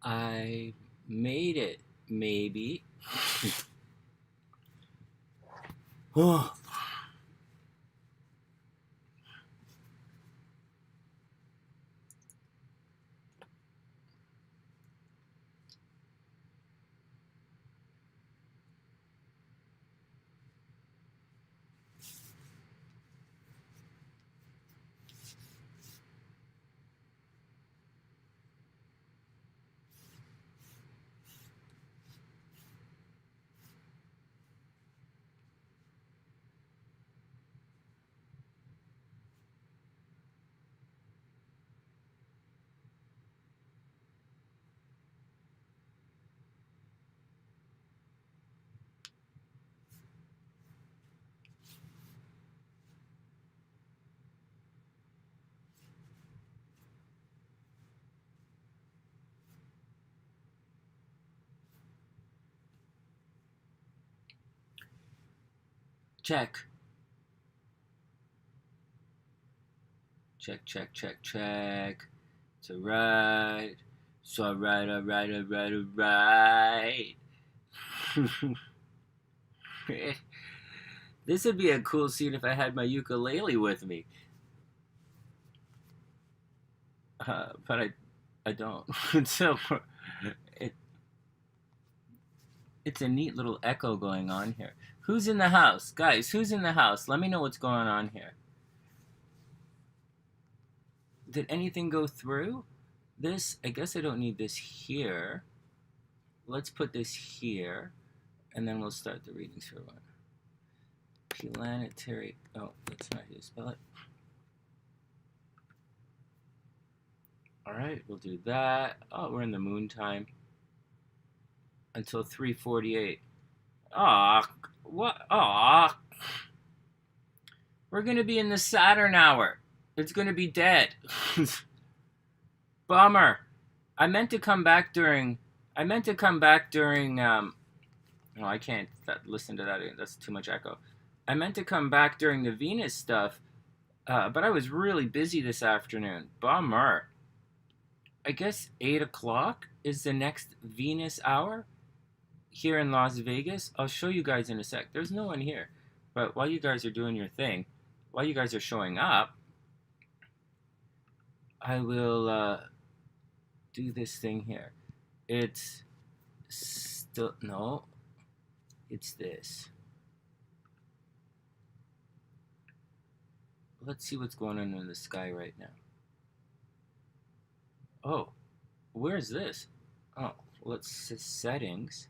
I made it, maybe. Oh. Check. Check, check, check, check. It's alright. It's alright, alright, alright, alright. This would be a cool scene if I had my ukulele with me. But I don't. So it's a neat little echo going on here. Who's in the house? Guys, who's in the house? Let me know what's going on here. Did anything go through? This, I guess I don't need this here. Let's put this here, and then we'll start the readings for one. Planetary, oh, that's not how you spell it. Alright, we'll do that. Oh, we're in the moon time. Until 3:48. Ah, what? Ah, we're gonna be in the Saturn hour. It's gonna be dead. Bummer. I meant to come back during. No, I can't listen to that. That's too much echo. I meant to come back during the Venus stuff, but I was really busy this afternoon. Bummer. I guess 8 o'clock is the next Venus hour here in Las Vegas. I'll show you guys in a sec. There's no one here. But while you guys are doing your thing, while you guys are showing up, I will do this thing here. It's still, no, it's this. Let's see what's going on in the sky right now. Oh, where's this? Oh, let's see settings.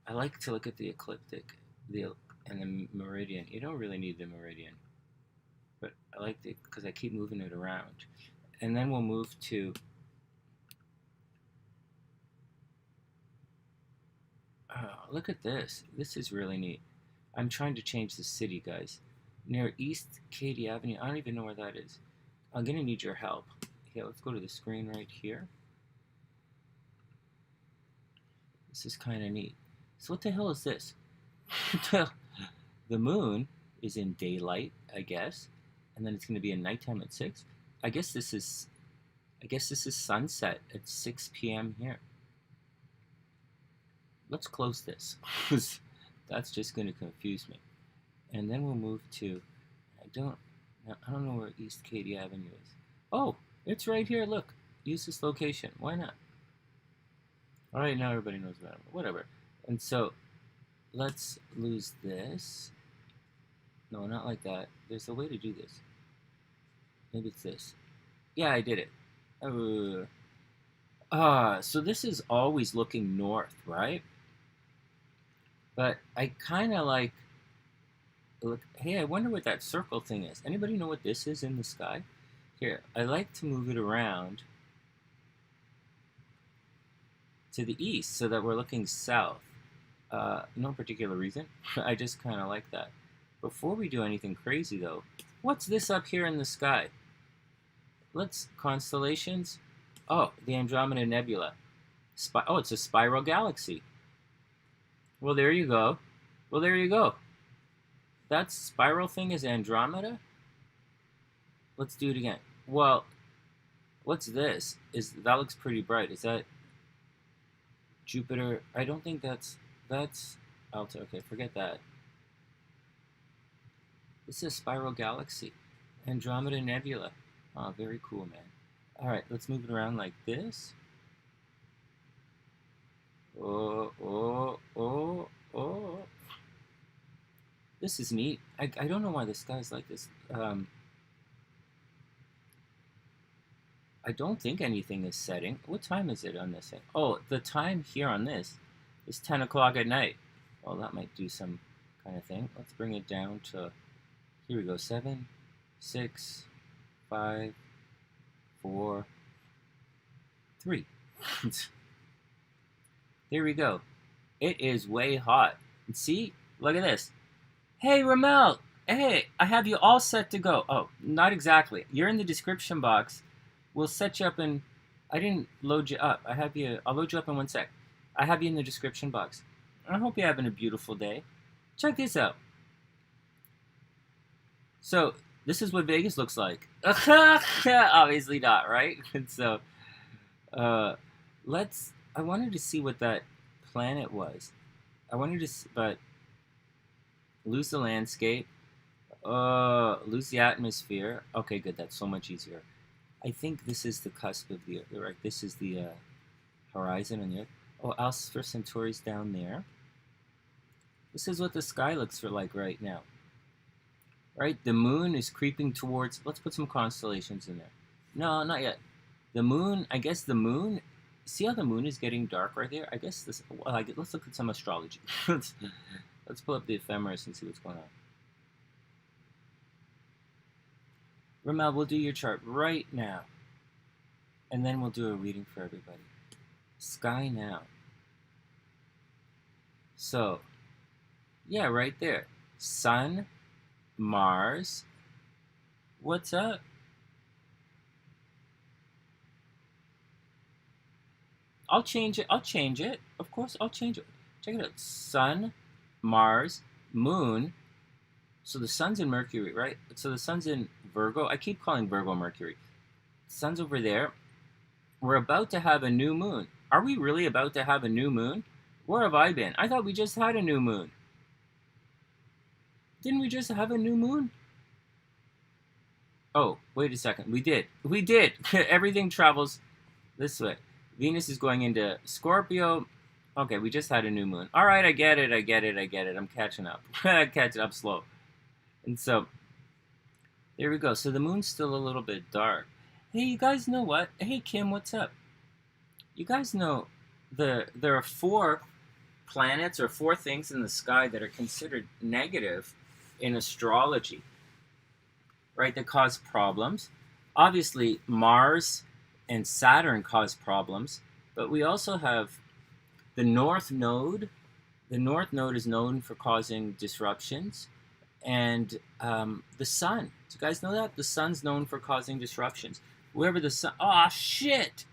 I like to look at the ecliptic and the meridian. You don't really need the meridian, but I like it because I keep moving it around. And then we'll move to look at this. This is really neat. I'm trying to change the city, guys. Near East Katy Avenue. I don't even know where that is. I'm gonna need your help. Okay, let's go to the screen right here. This is kind of neat. So what the hell is this? The moon is in daylight, I guess, and then it's going to be in nighttime at 6. I guess this is sunset at 6 p.m. here. Let's close this. That's just going to confuse me. And then we'll move to. I don't know where East Katy Avenue is. Oh, it's right here. Look, use this location. Why not? All right, now everybody knows about it. Whatever. And so, let's lose this. No, not like that. There's a way to do this. Maybe it's this. Yeah, I did it. So this is always looking north, right? But I kind of like, look, hey, I wonder what that circle thing is. Anybody know what this is in the sky? Here, I like to move it around to the east so that we're looking south. No particular reason. I just kind of like that. Before we do anything crazy, though, what's this up here in the sky? Let's constellations. Oh, the Andromeda Nebula. Oh, it's a spiral galaxy. Well, there you go. Well, there you go. That spiral thing is Andromeda. Let's do it again. Well, what's this? That looks pretty bright. Is that Jupiter, I don't think that's Alta. Okay, forget that. This is a spiral galaxy. Andromeda Nebula. Oh, very cool, man. Alright, let's move it around like this. Oh, oh, oh, oh. This is neat. I don't know why the sky's like this. I don't think anything is setting. What time is it on this thing? Oh, the time here on this is 10 o'clock at night. Well, that might do some kind of thing. Let's bring it down to, here we go, 7, 6, 5, 4, 3. There we go. It is way hot. And see? Look at this. Hey, Ramel! Hey, I have you all set to go. Oh, not exactly. You're in the description box. We'll set you up in... I didn't load you up. I'll load you up in 1 sec. I have you in the description box. I hope you're having a beautiful day. Check this out. So, this is what Vegas looks like. Obviously not, right? And so, I wanted to see what that planet was. I wanted to see, but lose the landscape, lose the atmosphere. Okay, good. That's so much easier. I think this is the cusp of the Earth, right? This is the horizon on the Earth. Oh, Alpha Centauri's down there. This is what the sky looks like right now. Right? The moon is creeping towards... Let's put some constellations in there. No, not yet. The moon, I guess the moon... See how the moon is getting dark right there? I guess this... Well, let's look at some astrology. Let's pull up the ephemeris and see what's going on. Ramel, we'll do your chart right now. And then we'll do a reading for everybody. Sky now. So, yeah, right there. Sun, Mars. What's up? I'll change it. Of course, I'll change it. Check it out. Sun, Mars, Moon. So the sun's in Mercury, right? So the sun's in Virgo. I keep calling Virgo Mercury. Sun's over there. We're about to have a new moon. Are we really about to have a new moon? Where have I been? I thought we just had a new moon. Didn't we just have a new moon? Oh, wait a second. We did. Everything travels this way. Venus is going into Scorpio. Okay, we just had a new moon. All right, I get it. I'm catching up. Catching up slow. And so, there we go. So the moon's still a little bit dark. Hey, you guys know what? Hey, Kim, what's up? You guys know there are 4 planets or 4 things in the sky that are considered negative in astrology, right? That cause problems. Obviously, Mars and Saturn cause problems, but we also have the North Node. The North Node is known for causing disruptions. And the Sun. Do you guys know that? The Sun's known for causing disruptions. Wherever the Sun... Oh, shit!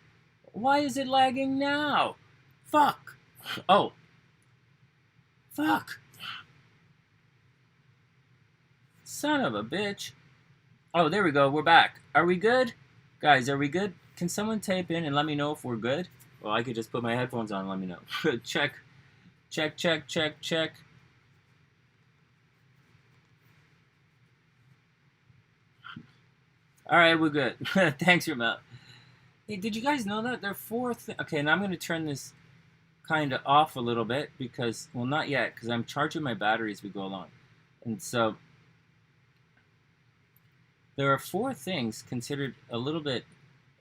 Why is it lagging now? Fuck! Oh. Fuck! Son of a bitch. Oh, there we go. We're back. Are we good? Guys, are we good? Can someone type in and let me know if we're good? Well, I could just put my headphones on and let me know. Check. All right, we're good. Thanks, Ramel. Hey, did you guys know that there are 4 things? Okay, now I'm going to turn this kind of off a little bit because, well, not yet, because I'm charging my battery as we go along. And so, there are 4 things considered a little bit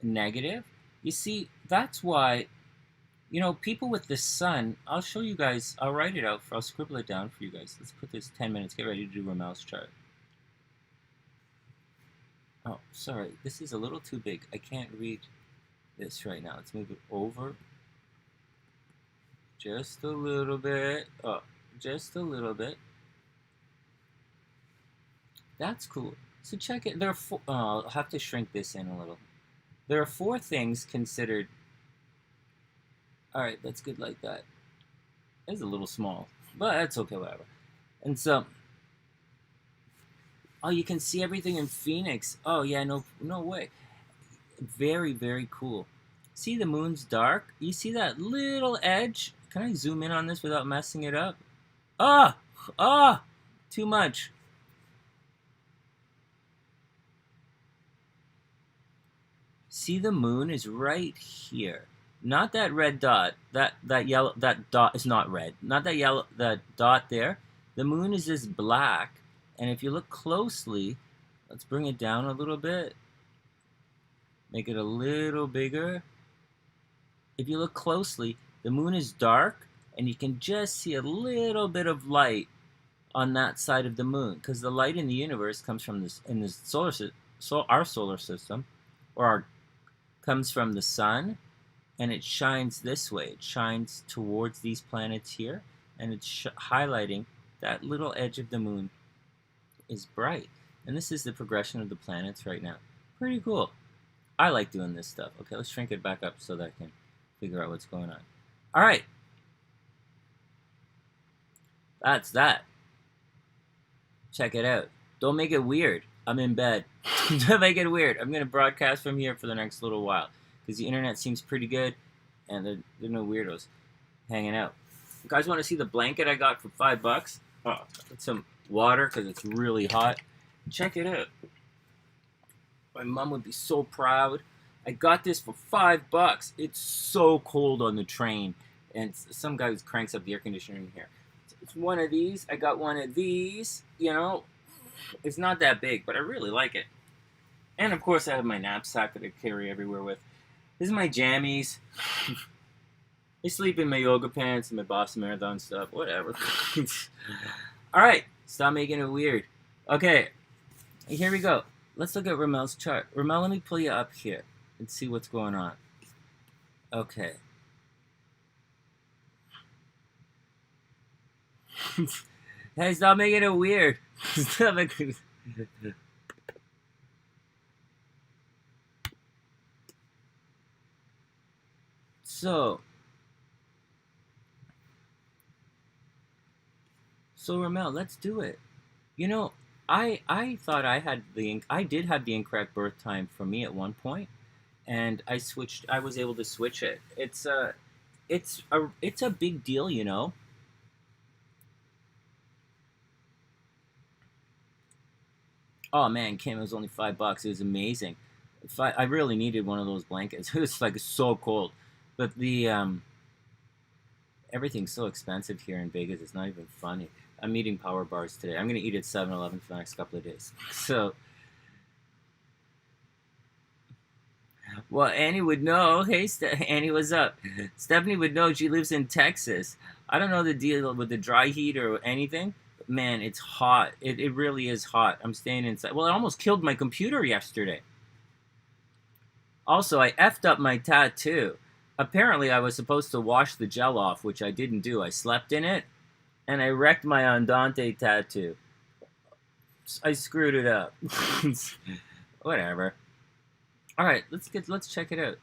negative. You see, that's why, you know, people with the sun, I'll show you guys, I'll write it out, I'll scribble it down for you guys. Let's put this 10 minutes, get ready to do Ramel's chart. Oh, sorry, this is a little too big. I can't read this right now. Let's move it over. Just a little bit. Oh, just a little bit. That's cool. So check it. There are 4. Oh, I'll have to shrink this in a little. There are 4 things considered. All right, that's good like that. It's a little small, but that's okay, whatever. And so, oh, you can see everything in Phoenix. Oh yeah, no way. Very, very cool. See the moon's dark? You see that little edge? Can I zoom in on this without messing it up? Ah! Ah! Too much. See, the moon is right here. Not that red dot. That yellow, that dot is not red. Not that yellow, that dot there. The moon is this black, and if you look closely, let's bring it down a little bit. Make it a little bigger. If you look closely, the moon is dark, and you can just see a little bit of light on that side of the moon, because the light in the universe comes from this our solar system, or comes from the sun, and it shines this way. It shines towards these planets here, and it's highlighting that little edge of the moon is bright. And this is the progression of the planets right now. Pretty cool. I like doing this stuff. Okay, let's shrink it back up so that I can figure out what's going on. All right. That's that. Check it out. Don't make it weird. I'm in bed. Don't make it weird. I'm going to broadcast from here for the next little while, because the internet seems pretty good, and there are no weirdos hanging out. You guys want to see the blanket I got for $5? Oh, put some water because it's really hot. Check it out. My mom would be so proud. I got this for $5. It's so cold on the train, and some guy who cranks up the air conditioner in here. It's one of these. I got one of these. You know, it's not that big, but I really like it. And of course, I have my knapsack that I carry everywhere with. This is my jammies. I sleep in my yoga pants and my Boston Marathon stuff. Whatever. All right, stop making it weird. Okay, here we go. Let's look at Ramel's chart. Ramel, let me pull you up here and see what's going on. Okay. Hey, stop making it weird. Stop making it... So Ramel, let's do it. You know, I thought I did have the incorrect birth time for me at one point, and I was able to switch it. It's a big deal, you know. Oh man, Kim, it was only $5. It was amazing. I really needed one of those blankets. It was like so cold, but the everything's so expensive here in Vegas. It's not even funny. I'm eating power bars today. I'm gonna eat at 7-Eleven for the next couple of days. So, well, Annie would know. Hey, Annie, what's up? Stephanie would know. She lives in Texas. I don't know the deal with the dry heat or anything. But man, it's hot. It really is hot. I'm staying inside. Well, it almost killed my computer yesterday. Also, I effed up my tattoo. Apparently, I was supposed to wash the gel off, which I didn't do. I slept in it, and I wrecked my Andante tattoo. I screwed it up. Whatever. All right, let's check it out.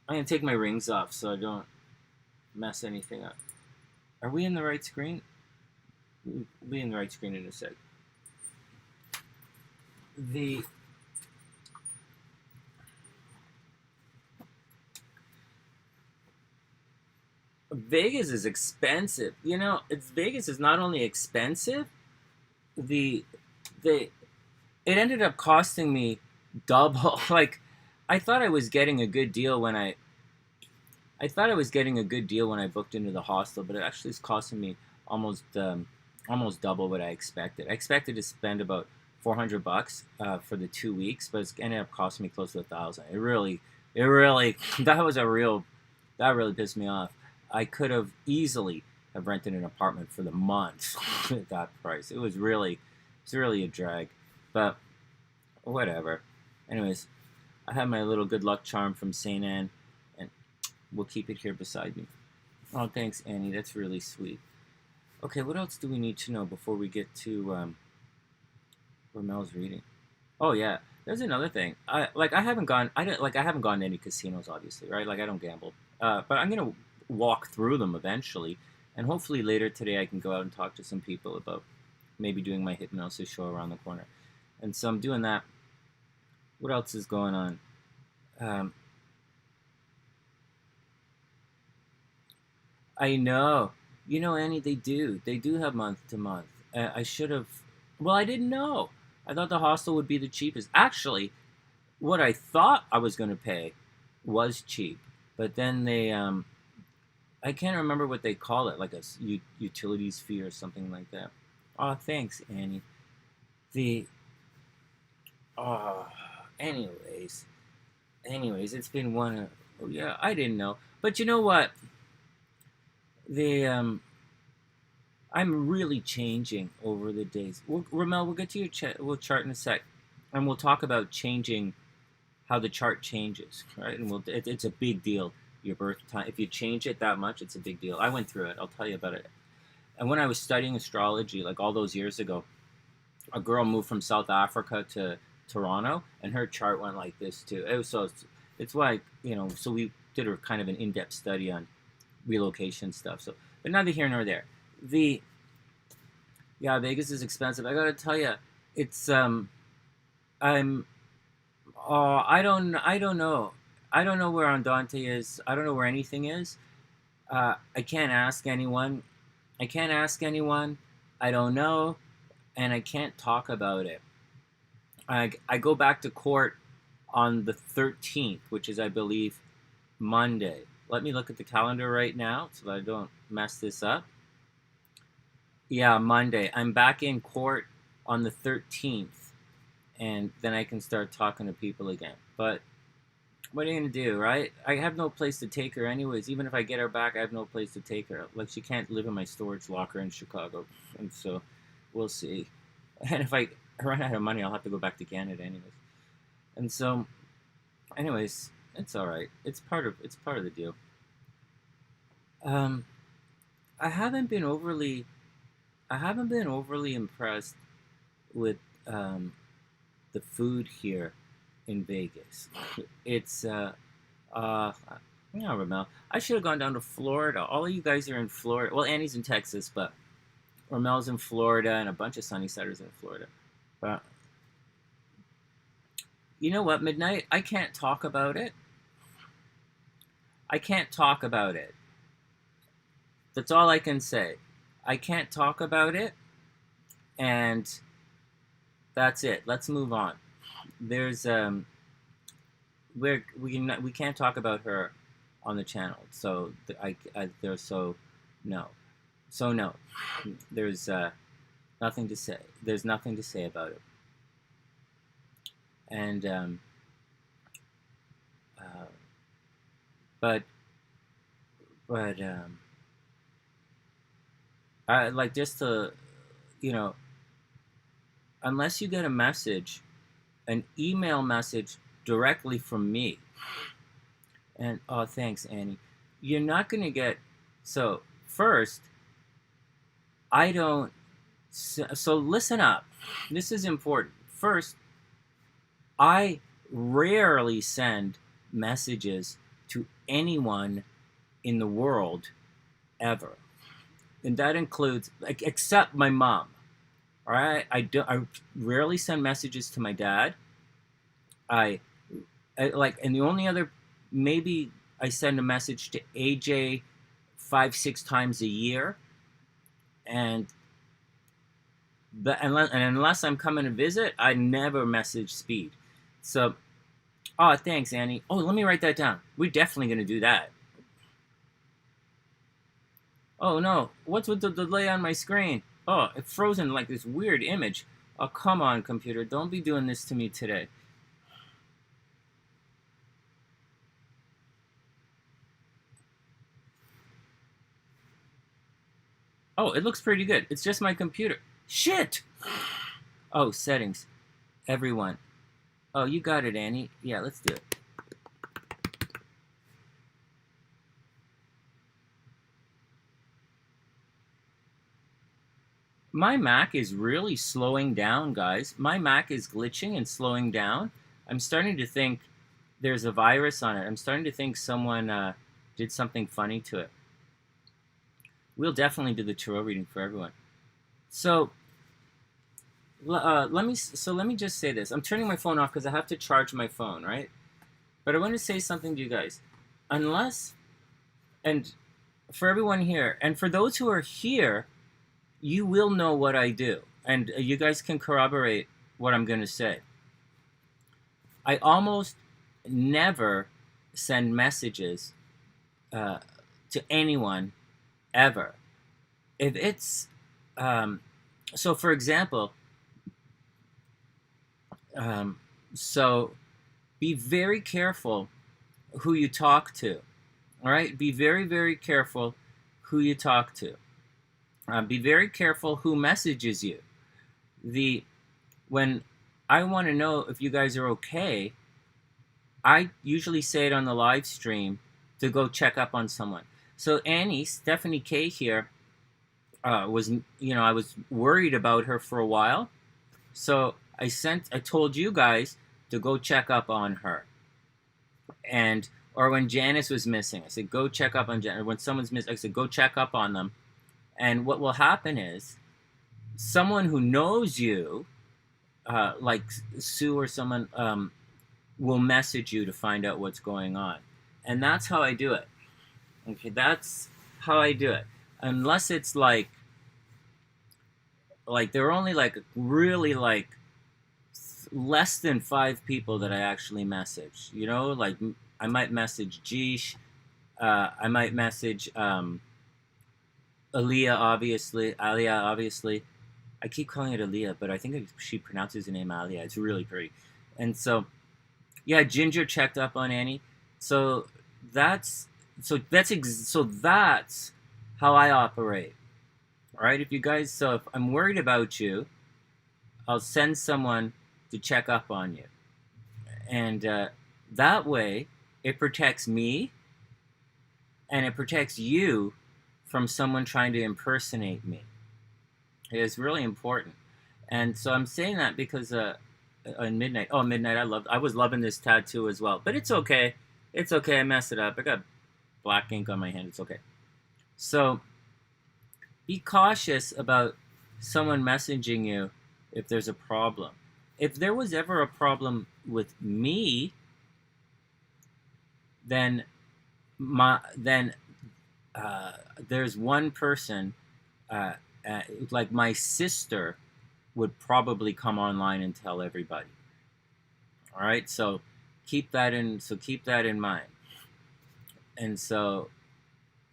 I'm gonna take my rings off so I don't mess anything up. Are we in the right screen? We'll be in the right screen in a sec. Vegas is expensive. You know, Vegas is not only expensive, it ended up costing me double. Like, I thought I was getting a good deal when I booked into the hostel, but it actually is costing me almost double what I expected. I expected to spend about $400 for the 2 weeks, but it's ended up costing me close to $1,000. It really that really pissed me off. I could have easily have rented an apartment for the month at that price. It's really a drag, but whatever. Anyways, I have my little good luck charm from St. Anne, and we'll keep it here beside me. Oh, thanks, Annie. That's really sweet. Okay, what else do we need to know before we get to Ramel's reading? Oh yeah, there's another thing. I haven't gone to any casinos, obviously, right? Like, I don't gamble, but I'm gonna walk through them eventually, and hopefully later today I can go out and talk to some people about maybe doing my hypnosis show around the corner. And so I'm doing that. What else is going on? I know. You know, Annie, they do. They do have month to month. I should have. Well, I didn't know. I thought the hostel would be the cheapest. Actually, what I thought I was going to pay was cheap, but then I can't remember what they call it, like a utilities fee or something like that. Oh, thanks, Annie. The oh, anyways, it's been one. Oh yeah, I didn't know, but you know what? The I'm really changing over the days. Ramel, we'll get to your chart in a sec, and we'll talk about changing how the chart changes, right? And it's a big deal. Your birth time, if you change it that much, it's a big deal. I went through it. I'll tell you about it. And when I was studying astrology, like all those years ago, a girl moved from South Africa to Toronto, and her chart went like this too. It was so. It's why So we did a kind of an in-depth study on relocation stuff. So, but neither here nor there. Vegas is expensive. I gotta tell you, it's I'm. Oh, I don't know. I don't know where Andante is. I don't know where anything is. I can't ask anyone. I can't ask anyone. I don't know, and I can't talk about it. I go back to court on the 13th, which is, I believe, Monday. Let me look at the calendar right now so that I don't mess this up. Yeah, Monday. I'm back in court on the 13th, and then I can start talking to people again. But what are you going to do, right? I have no place to take her anyways. Even if I get her back, I have no place to take her. Like, she can't live in my storage locker in Chicago. And so, we'll see. And if I run out of money, I'll have to go back to Canada anyways. And so, anyways, it's all right. It's part of the deal. I haven't been overly impressed with the food here in Vegas. It's Ramel. I should have gone down to Florida. All of you guys are in Florida. Well, Annie's in Texas, but Ramel's in Florida, and a bunch of Sunnysiders in Florida. But you know what, Midnight? I can't talk about it. I can't talk about it. That's all I can say. I can't talk about it, and that's it. Let's move on. There's we can't talk about her on the channel, so no. There's nothing to say. There's nothing to say about it. And but I like, just to, unless you get a message, an email message directly from me, and oh, thanks, Annie, you're not going to get. So first, I don't. So listen up. This is important. First, I rarely send messages to anyone in the world ever, and that includes, like, except my mom. All right, I rarely send messages to my dad. I like, and the only other, maybe I send a message to AJ 5-6 times a year, and unless I'm coming to visit, I never message Speed. So, oh, thanks, Annie. Oh, let me write that down. We're definitely going to do that. Oh, no. What's with the delay on my screen? Oh, it's frozen like this weird image. Oh, come on, computer. Don't be doing this to me today. Oh, it looks pretty good. It's just my computer. Shit! Oh, settings. Everyone. Oh, you got it, Annie. Yeah, let's do it. My Mac is really slowing down, guys. My Mac is glitching and slowing down. I'm starting to think there's a virus on it. I'm starting to think someone did something funny to it. We'll definitely do the tarot reading for everyone. So let me just say this. I'm turning my phone off because I have to charge my phone, right? But I want to say something to you guys. Unless, and for everyone here, and for those who are here, you will know what I do, and you guys can corroborate what I'm going to say. I almost never send messages to anyone ever. If it's so, for example, so be very careful who you talk to. All right, be very, very careful who you talk to. Be very careful who messages you. When I want to know if you guys are okay, I usually say it on the live stream to go check up on someone. So Annie, Stephanie K here, I was worried about her for a while. So I told you guys to go check up on her. Or when Janice was missing, I said, go check up on Janice. When someone's missing, I said, go check up on them. And what will happen is someone who knows you, like Sue or someone, will message you to find out what's going on. And that's how I do it. Okay, that's how I do it. Unless it's like there are only really less than 5 people that I actually message. You know, like I might message Jish, I might message Alia, obviously. I keep calling it Alia, but I think she pronounces the name Alia. It's really pretty. And so, yeah, Ginger checked up on Annie. So that's how I operate. All right, if I'm worried about you, I'll send someone to check up on you, and that way it protects me and it protects you from someone trying to impersonate me. It is really important. And so I'm saying that because on Midnight, I was loving this tattoo as well, but it's okay. It's okay. I messed it up. I got black ink on my hand. It's okay. So be cautious about someone messaging you if there's a problem. If there was ever a problem with me, then there's one person, like my sister, would probably come online and tell everybody. All right, so keep that in mind. And so,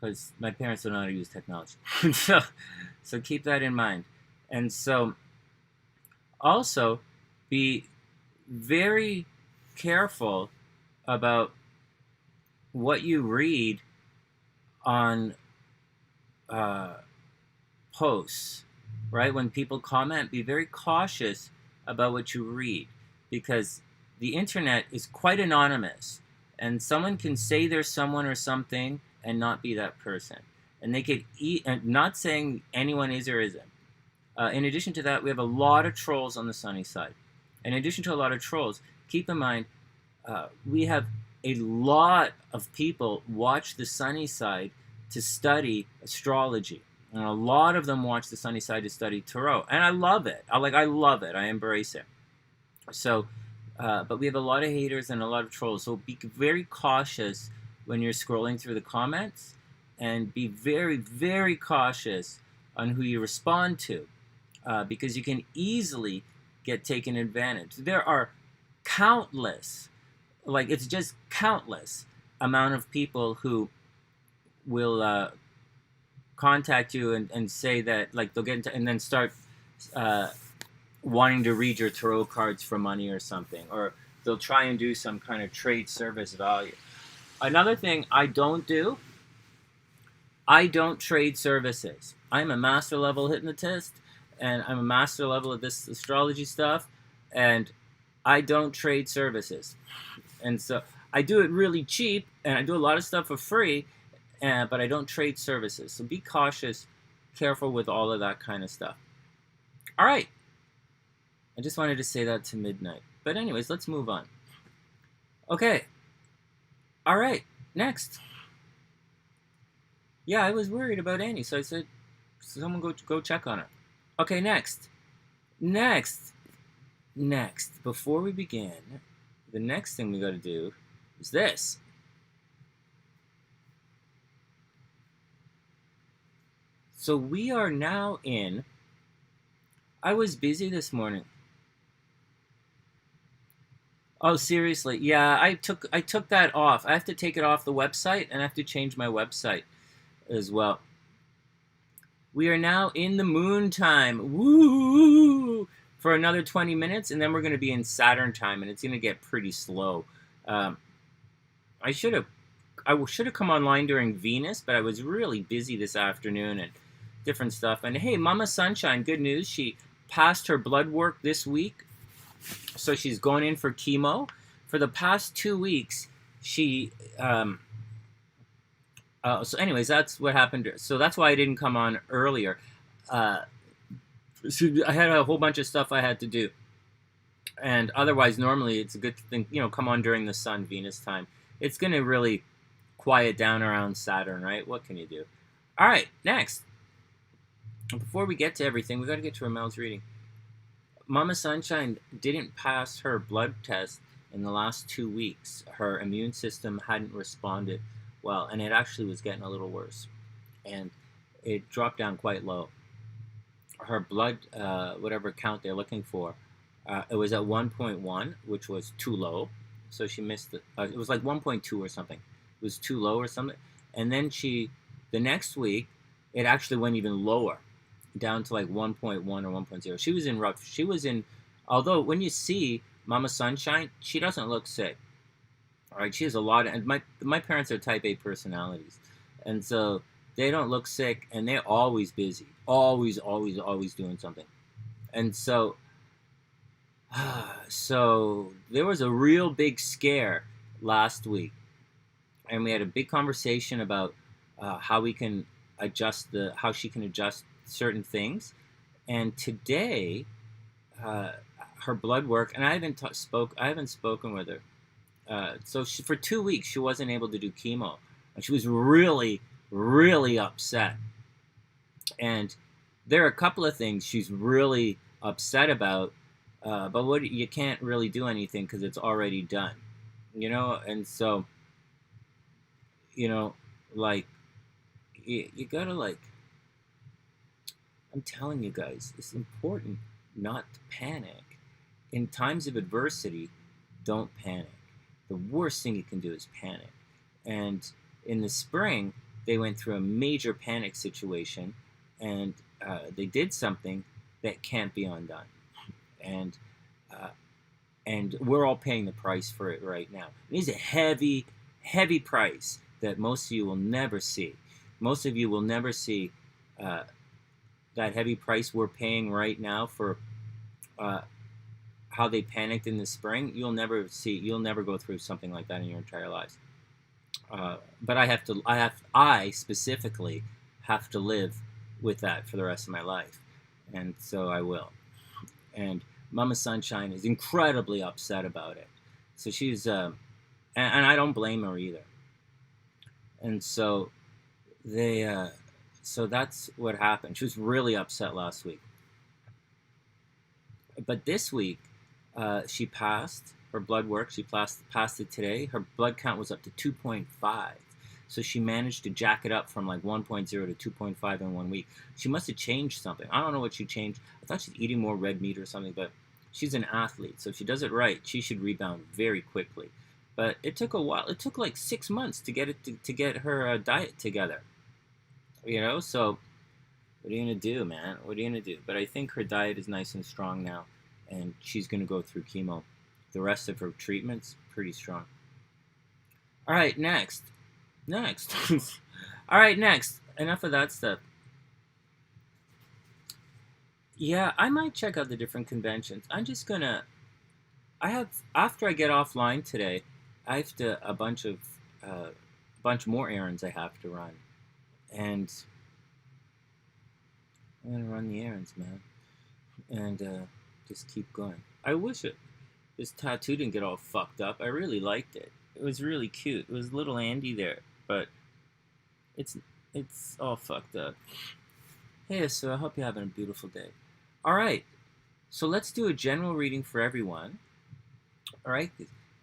because my parents don't know how to use technology, so keep that in mind. And so, also be very careful about what you read on posts, right? When people comment, be very cautious about what you read, because the internet is quite anonymous, and someone can say they're someone or something and not be that person, and they could not saying anyone is or isn't. In addition to that, we have a lot of trolls on the Sunny side. In addition to a lot of trolls, keep in mind, we have a lot of people watch the Sunny side to study astrology. And a lot of them watch the Sunny side to study tarot. And I love it. I love it. I embrace it. So, but we have a lot of haters and a lot of trolls. So be very cautious when you're scrolling through the comments. And be very, very cautious on who you respond to. Because you can easily get taken advantage. There are countless, it's just countless amount of people who will contact you and say that, they'll get into, and then start wanting to read your tarot cards for money or something, or they'll try and do some kind of trade service value. Another thing I don't do, I don't trade services. I'm a master level hypnotist, and I'm a master level of this astrology stuff, and I don't trade services. And so I do it really cheap, and I do a lot of stuff for free, but I don't trade services. So be cautious, careful with all of that kind of stuff. All right. I just wanted to say that to Midnight. But anyways, let's move on. Okay. All right. Next. Yeah, I was worried about Annie, so I said, someone go check on her. Okay, next. Before we begin, the next thing we got to do is this. So we are now in... I was busy this morning. Oh, seriously? Yeah, I took that off. I have to take it off the website, and I have to change my website as well. We are now in the moon time. Woo! For another 20 minutes, and then we're going to be in Saturn time, and it's going to get pretty slow. I should have come online during Venus, but I was really busy this afternoon and different stuff. And hey, Mama Sunshine, good news. She passed her blood work this week, so she's going in for chemo. For the past 2 weeks, she... so anyways, that's what happened. So that's why I didn't come on earlier. So I had a whole bunch of stuff I had to do. And otherwise, normally, it's a good thing, come on during the Sun-Venus time. It's going to really quiet down around Saturn, right? What can you do? All right, next. Before we get to everything, we got to get to Ramel's reading. Mama Sunshine didn't pass her blood test in the last 2 weeks. Her immune system hadn't responded well, and it actually was getting a little worse. And it dropped down quite low. Her blood, whatever count they're looking for, it was at 1.1, which was too low. So she missed it. It was like 1.2 or something. It was too low or something. And then the next week, it actually went even lower, down to like 1.1 or 1.0. She was in, although when you see Mama Sunshine, she doesn't look sick. All right, she has a lot of, and my parents are type A personalities. And so they don't look sick, and they're always busy. Always doing something. And so there was a real big scare last week, and we had a big conversation about how we can how she can adjust certain things. And today, her blood work, and I haven't spoken with her. So for 2 weeks, she wasn't able to do chemo, and she was really, really upset. And there are a couple of things she's really upset about, but you can't really do anything because it's already done, And so, like, you gotta, like, I'm telling you guys, it's important not to panic. In times of adversity, don't panic. The worst thing you can do is panic. And in the spring, they went through a major panic situation, and they did something that can't be undone. And we're all paying the price for it right now. It is a heavy, heavy price that most of you will never see. Most of you will never see that heavy price we're paying right now for how they panicked in the spring. You'll never go through something like that in your entire lives. But I specifically have to live with that for the rest of my life. And so I will. And Mama Sunshine is incredibly upset about it. So she's, and I don't blame her either. And so so that's what happened. She was really upset last week. But this week, she passed her blood work. She passed it today. Her blood count was up to 2.5. So she managed to jack it up from like 1.0 to 2.5 in 1 week. She must have changed something. I don't know what she changed. I thought she's eating more red meat or something, but she's an athlete. So if she does it right, she should rebound very quickly. But it took a while. It took like 6 months to get to get her diet together. So what are you going to do, man? What are you going to do? But I think her diet is nice and strong now, and she's going to go through chemo. The rest of her treatment's pretty strong. All right, next. All right, next. Enough of that stuff. Yeah, I might check out the different conventions. I'm just going to... after I get offline today, I have a bunch more errands I have to run. And I'm going to run the errands, man. And just keep going. I wish this tattoo didn't get all fucked up. I really liked it. It was really cute. It was little Andy there, but it's all fucked up. Hey, so I hope you're having a beautiful day. All right, so let's do a general reading for everyone. All right,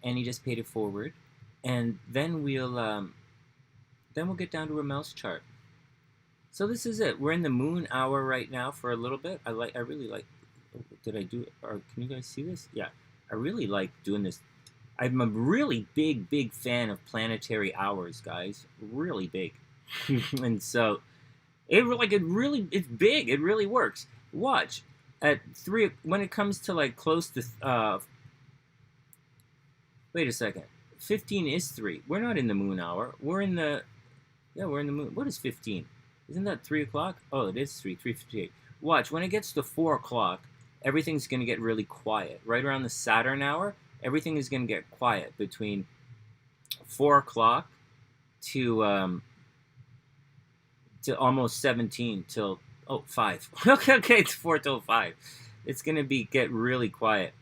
Annie just paid it forward, and then we'll get down to Ramel's chart. So this is it. We're in the moon hour right now for a little bit. I really like. Did I do it? Or can you guys see this? Yeah, I really like doing this. I'm a really big fan of planetary hours, guys. Really big, and so it's big. It really works. Watch at 3 when it comes to like close to. Wait a second. 15 is 3. We're not in the moon hour. We're in the. Yeah, we're in the moon. What is 15? Isn't that 3 o'clock? Oh, it is 3:58. Watch, when it gets to 4 o'clock, everything's going to get really quiet. Right around the Saturn hour, everything is going to get quiet between 4 o'clock to almost 17 till 5. okay, it's 4 till 5. It's going to get really quiet.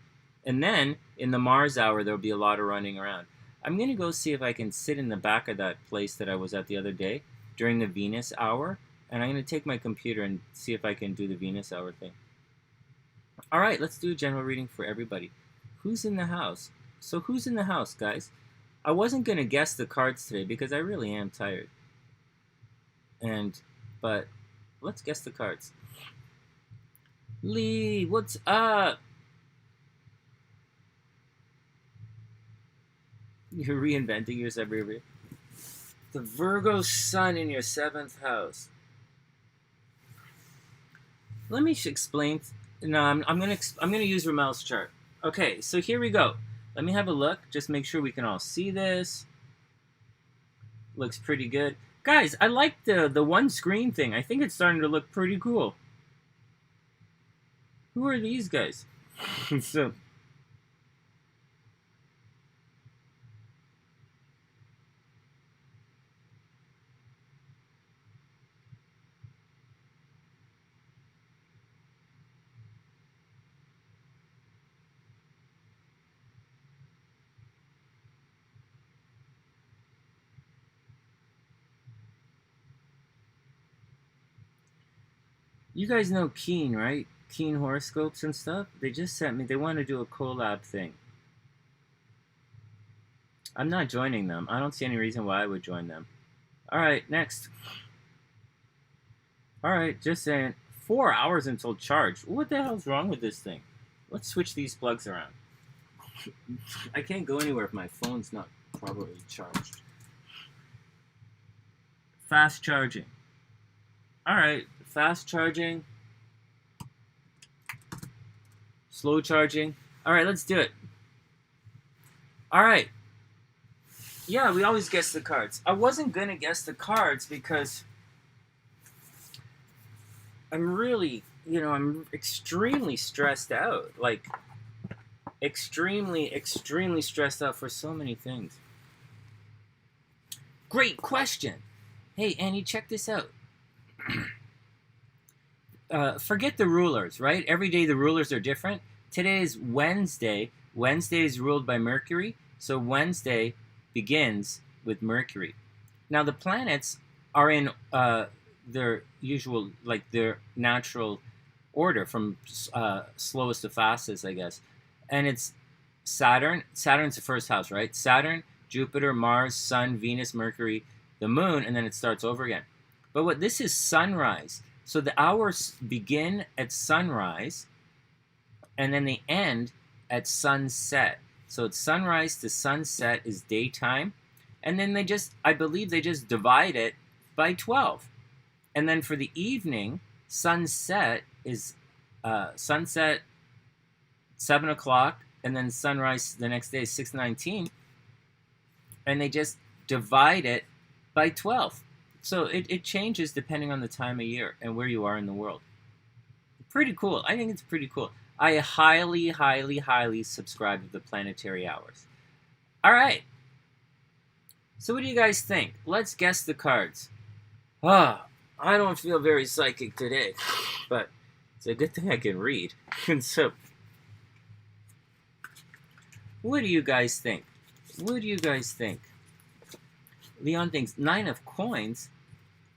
And then in the Mars hour, there'll be a lot of running around. I'm going to go see if I can sit in the back of that place that I was at the other day during the Venus hour. And I'm going to take my computer and see if I can do the Venus hour thing. All right, let's do a general reading for everybody. Who's in the house? So who's in the house, guys? I wasn't going to guess the cards today because I really am tired. But let's guess the cards. Lee, what's up? You're reinventing yourself every year. The Virgo sun in your 7th house. Let me explain. No, I'm gonna use Ramel's chart. Okay, so here we go. Let me have a look. Just make sure we can all see this. Looks pretty good, guys. I like the one screen thing. I think it's starting to look pretty cool. Who are these guys? So. You guys know Keen, right? Keen horoscopes and stuff. They just sent me. They want to do a collab thing. I'm not joining them. I don't see any reason why I would join them. All right, next. All right, just saying. 4 hours until charge. What the hell's wrong with this thing? Let's switch these plugs around. I can't go anywhere if my phone's not properly charged. Fast charging. All right, fast charging. Slow charging. All right, let's do it. All right. Yeah, we always guess the cards. I wasn't going to guess the cards because I'm really, I'm extremely stressed out. Like, extremely stressed out for so many things. Great question. Hey, Annie, check this out. Forget the rulers, right? Every day the rulers are different. Today is Wednesday. Wednesday is ruled by Mercury. So Wednesday begins with Mercury. Now the planets are in their usual, like their natural order from slowest to fastest, I guess. And it's Saturn. Saturn's the first house, right? Saturn, Jupiter, Mars, Sun, Venus, Mercury, the Moon, and then it starts over again. But this is sunrise. So the hours begin at sunrise, and then they end at sunset. So it's sunrise to sunset is daytime, and then I believe they just divide it by 12. And then for the evening, sunset is sunset 7 o'clock, and then sunrise the next day is 6:19, and they just divide it by 12. So it changes depending on the time of year and where you are in the world. Pretty cool. I think it's pretty cool. I highly subscribe to the planetary hours. All right. So what do you guys think? Let's guess the cards. I don't feel very psychic today, but it's a good thing I can read. And so, what do you guys think? What do you guys think? Leon thinks 9 of coins,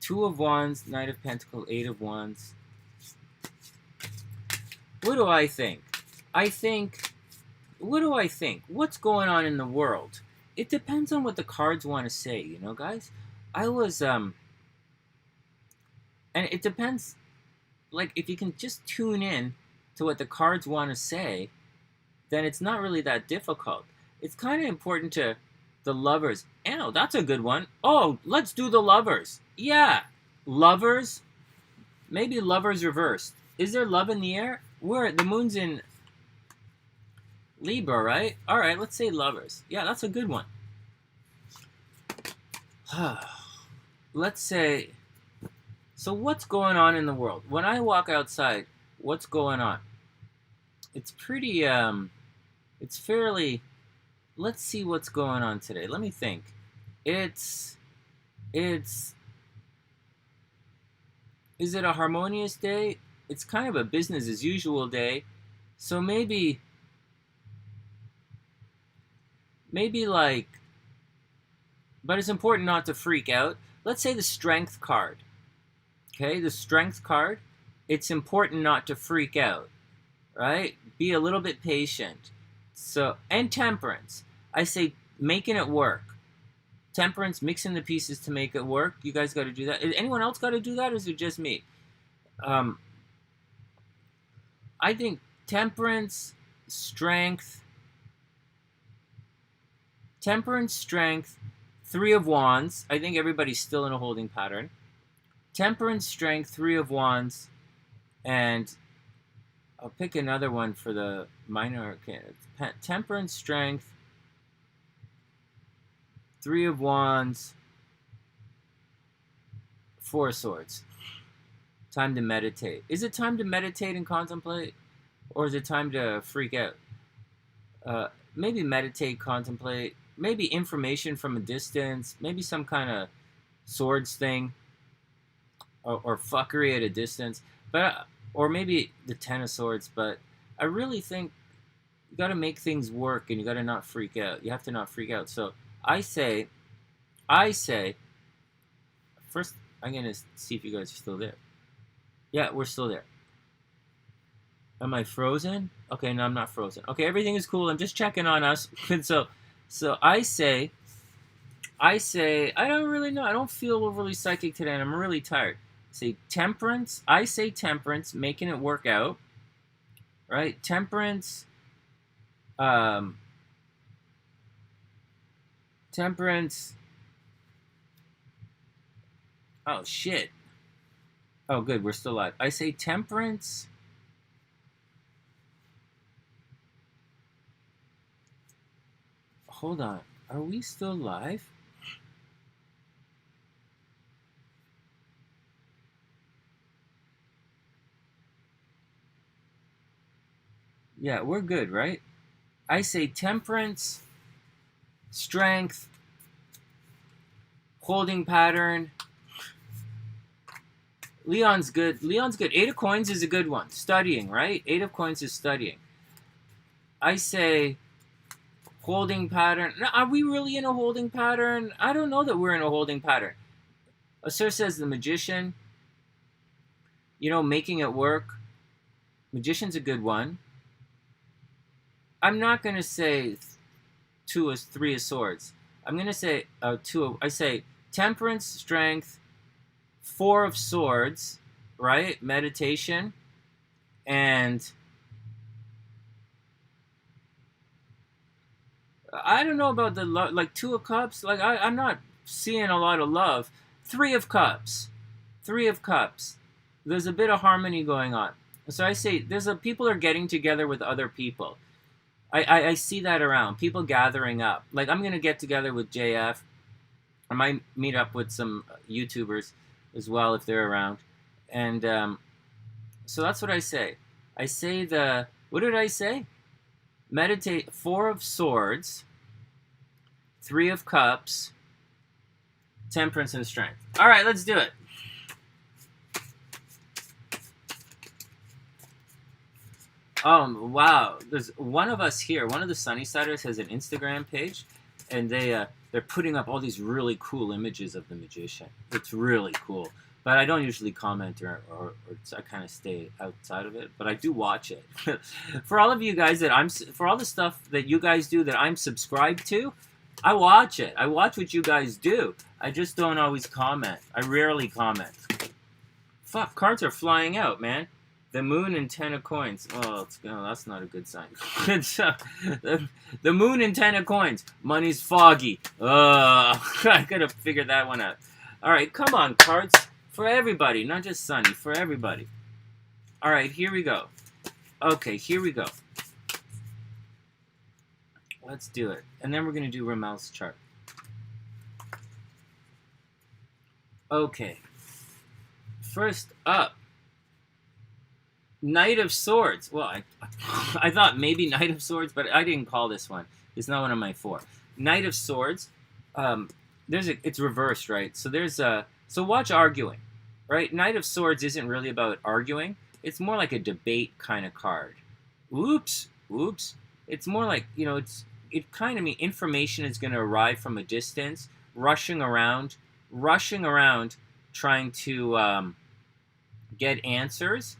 2 of wands, Knight of Pentacles, 8 of wands. What do I think? What do I think? What's going on in the world? It depends on what the cards want to say, guys. I was, And it depends, like, if you can just tune in to what the cards want to say, then it's not really that difficult. It's kind of important to the Lovers. Oh, that's a good one. Oh, let's do the Lovers. Yeah, Lovers. Maybe Lovers reversed. Is there love in the air? Where the moon's in Libra, right? All right, let's say Lovers. Yeah, that's a good one. Let's say. So what's going on in the world? When I walk outside, what's going on? It's pretty. It's fairly. Let's see what's going on today. Let me think. It's. Is it a harmonious day? It's kind of a business as usual day. So maybe like, but it's important not to freak out. Let's say the Strength card. Okay, the Strength card. It's important not to freak out, right? Be a little bit patient. So, and Temperance. I say making it work. Temperance, mixing the pieces to make it work. You guys got to do that. Anyone else got to do that, or is it just me? I think Temperance, Strength, Three of Wands. I think everybody's still in a holding pattern. Temperance, Strength, Three of Wands, and I'll pick another one for the minor arcana. Temperance, Strength, Three of Wands, Four of Swords. Time to meditate. Is it time to meditate and contemplate? Or is it time to freak out? Maybe meditate, contemplate. Maybe information from a distance. Maybe some kind of swords thing. Or fuckery at a distance. Or maybe the Ten of Swords. But I really think you got to make things work and you got to not freak out. You have to not freak out. So I say, first I'm going to see if you guys are still there. Yeah, we're still there. Am I frozen? Okay, no, I'm not frozen. Okay, everything is cool. I'm just checking on us. so I say, I don't really know. I don't feel overly psychic today, and I'm really tired. Say Temperance. I say Temperance, making it work out. Right? Temperance. Temperance. Oh, shit. Oh, good. We're still live. I say Temperance. Hold on. Are we still live? Yeah, we're good, right? I say Temperance, Strength, holding pattern. Leon's good. Leon's good. Eight of Coins is a good one. Studying, right? Eight of Coins is studying. I say holding pattern. Now, are we really in a holding pattern? I don't know that we're in a holding pattern. Asur says the Magician. You know, making it work. Magician's a good one. I'm not going to say Three of Swords. I'm going to say I say Temperance, Strength, Four of Swords, right? Meditation, and I don't know about the love, like Two of Cups. Like I'm not seeing a lot of love. Three of Cups. There's a bit of harmony going on. So I say people are getting together with other people. I see that around. People gathering up. Like I'm gonna get together with JF. I might meet up with some YouTubers as well if they're around. And so that's what I say. I say what did I say? Meditate. Four of Swords, Three of Cups, Temperance, and Strength. All right, let's do it. Wow. There's one of us here. One of the Sunnysiders has an Instagram page, and they're putting up all these really cool images of the Magician. It's really cool. But I don't usually comment or I kind of stay outside of it. But I do watch it. For all of you guys for all the stuff that you guys do that I'm subscribed to, I watch it. I watch what you guys do. I just don't always comment. I rarely comment. Fuck, cards are flying out, man. The moon and 10 of coins. Oh, that's not a good sign. the moon and 10 of coins. Money's foggy. I could have figured that one out. All right, come on, cards. For everybody, not just Sonny. For everybody. All right, here we go. Okay, here we go. Let's do it. And then we're going to do Ramel's chart. Okay. First up. Knight of Swords. Well, I thought maybe Knight of Swords, but I didn't call this one. It's not one of my 4. Knight of Swords. It's reversed, right? So watch arguing, right? Knight of Swords isn't really about arguing. It's more like a debate kind of card. Oops. It's more like, it kind of means information is going to arrive from a distance, rushing around, trying to get answers.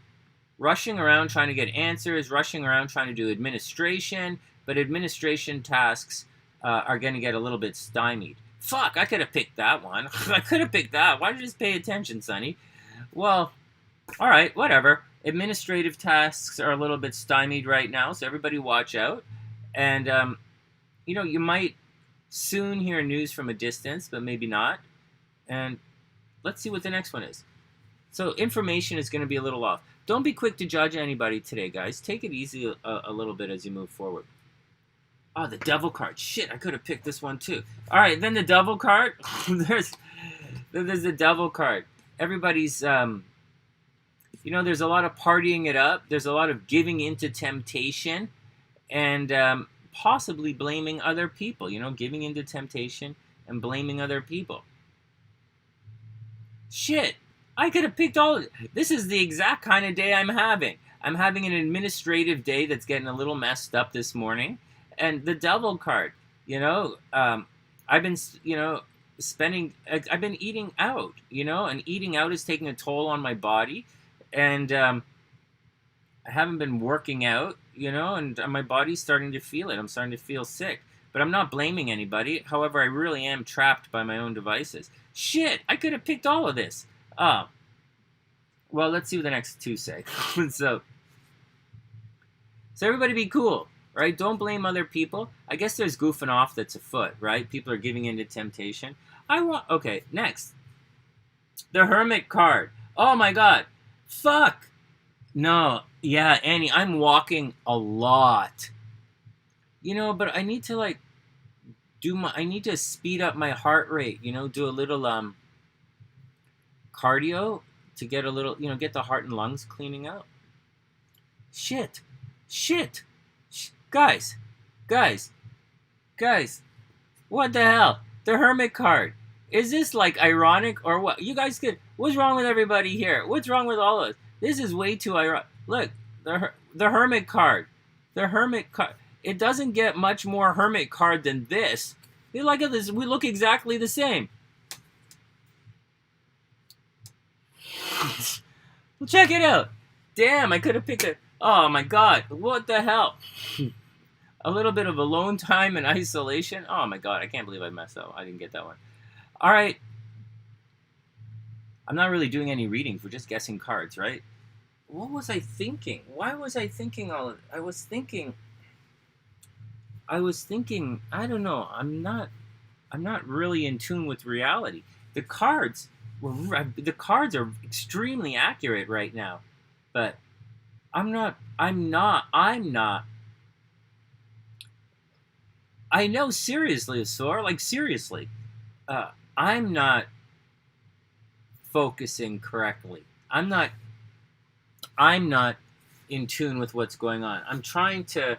Rushing around trying to get answers, rushing around trying to do administration, but administration tasks are going to get a little bit stymied. Fuck, I could have picked that one. I could have picked that. Why did you just pay attention, Sonny? Well, all right, whatever. Administrative tasks are a little bit stymied right now, so everybody watch out. And, you might soon hear news from a distance, but maybe not. And let's see what the next one is. So information is going to be a little off. Don't be quick to judge anybody today, guys. Take it easy a little bit as you move forward. Oh, the Devil card. Shit, I could have picked this one too. All right, then the Devil card. there's the Devil card. Everybody's, there's a lot of partying it up. There's a lot of giving into temptation and possibly blaming other people. Giving into temptation and blaming other people. Shit. I could have picked all of it. This is the exact kind of day I'm having. I'm having an administrative day that's getting a little messed up this morning. And the Devil card, I've been, I've been eating out, and eating out is taking a toll on my body. And I haven't been working out, and my body's starting to feel it. I'm starting to feel sick. But I'm not blaming anybody. However, I really am trapped by my own devices. Shit, I could have picked all of this. Well, let's see what the next 2 say. so everybody be cool, right? Don't blame other people. I guess there's goofing off that's afoot, right? People are giving in to temptation. Okay, next. The Hermit card. Oh my god. Fuck. No, yeah, Annie, I'm walking a lot. But I need to, I need to speed up my heart rate, do a little, cardio to get a little, get the heart and lungs cleaning out. Shit. Guys, what the hell? The Hermit card. Is this ironic or what? You guys what's wrong with everybody here? What's wrong with all of us? This is way too ironic. Look, the Hermit card. The Hermit card. It doesn't get much more Hermit card than this. Look at this. We look exactly the same. Well, check it out. Damn, I could have picked it. Oh my god, what the hell? A little bit of alone time and isolation. Oh my god, I can't believe I messed up. I didn't get that one. All right. I'm not really doing any readings. We're just guessing cards, right? What was I thinking? Why was I thinking all of it? I was thinking, I don't know. I'm not really in tune with reality. The cards are extremely accurate right now, but I'm not. I know, seriously, Asor, seriously, I'm not focusing correctly. I'm not in tune with what's going on. I'm trying to,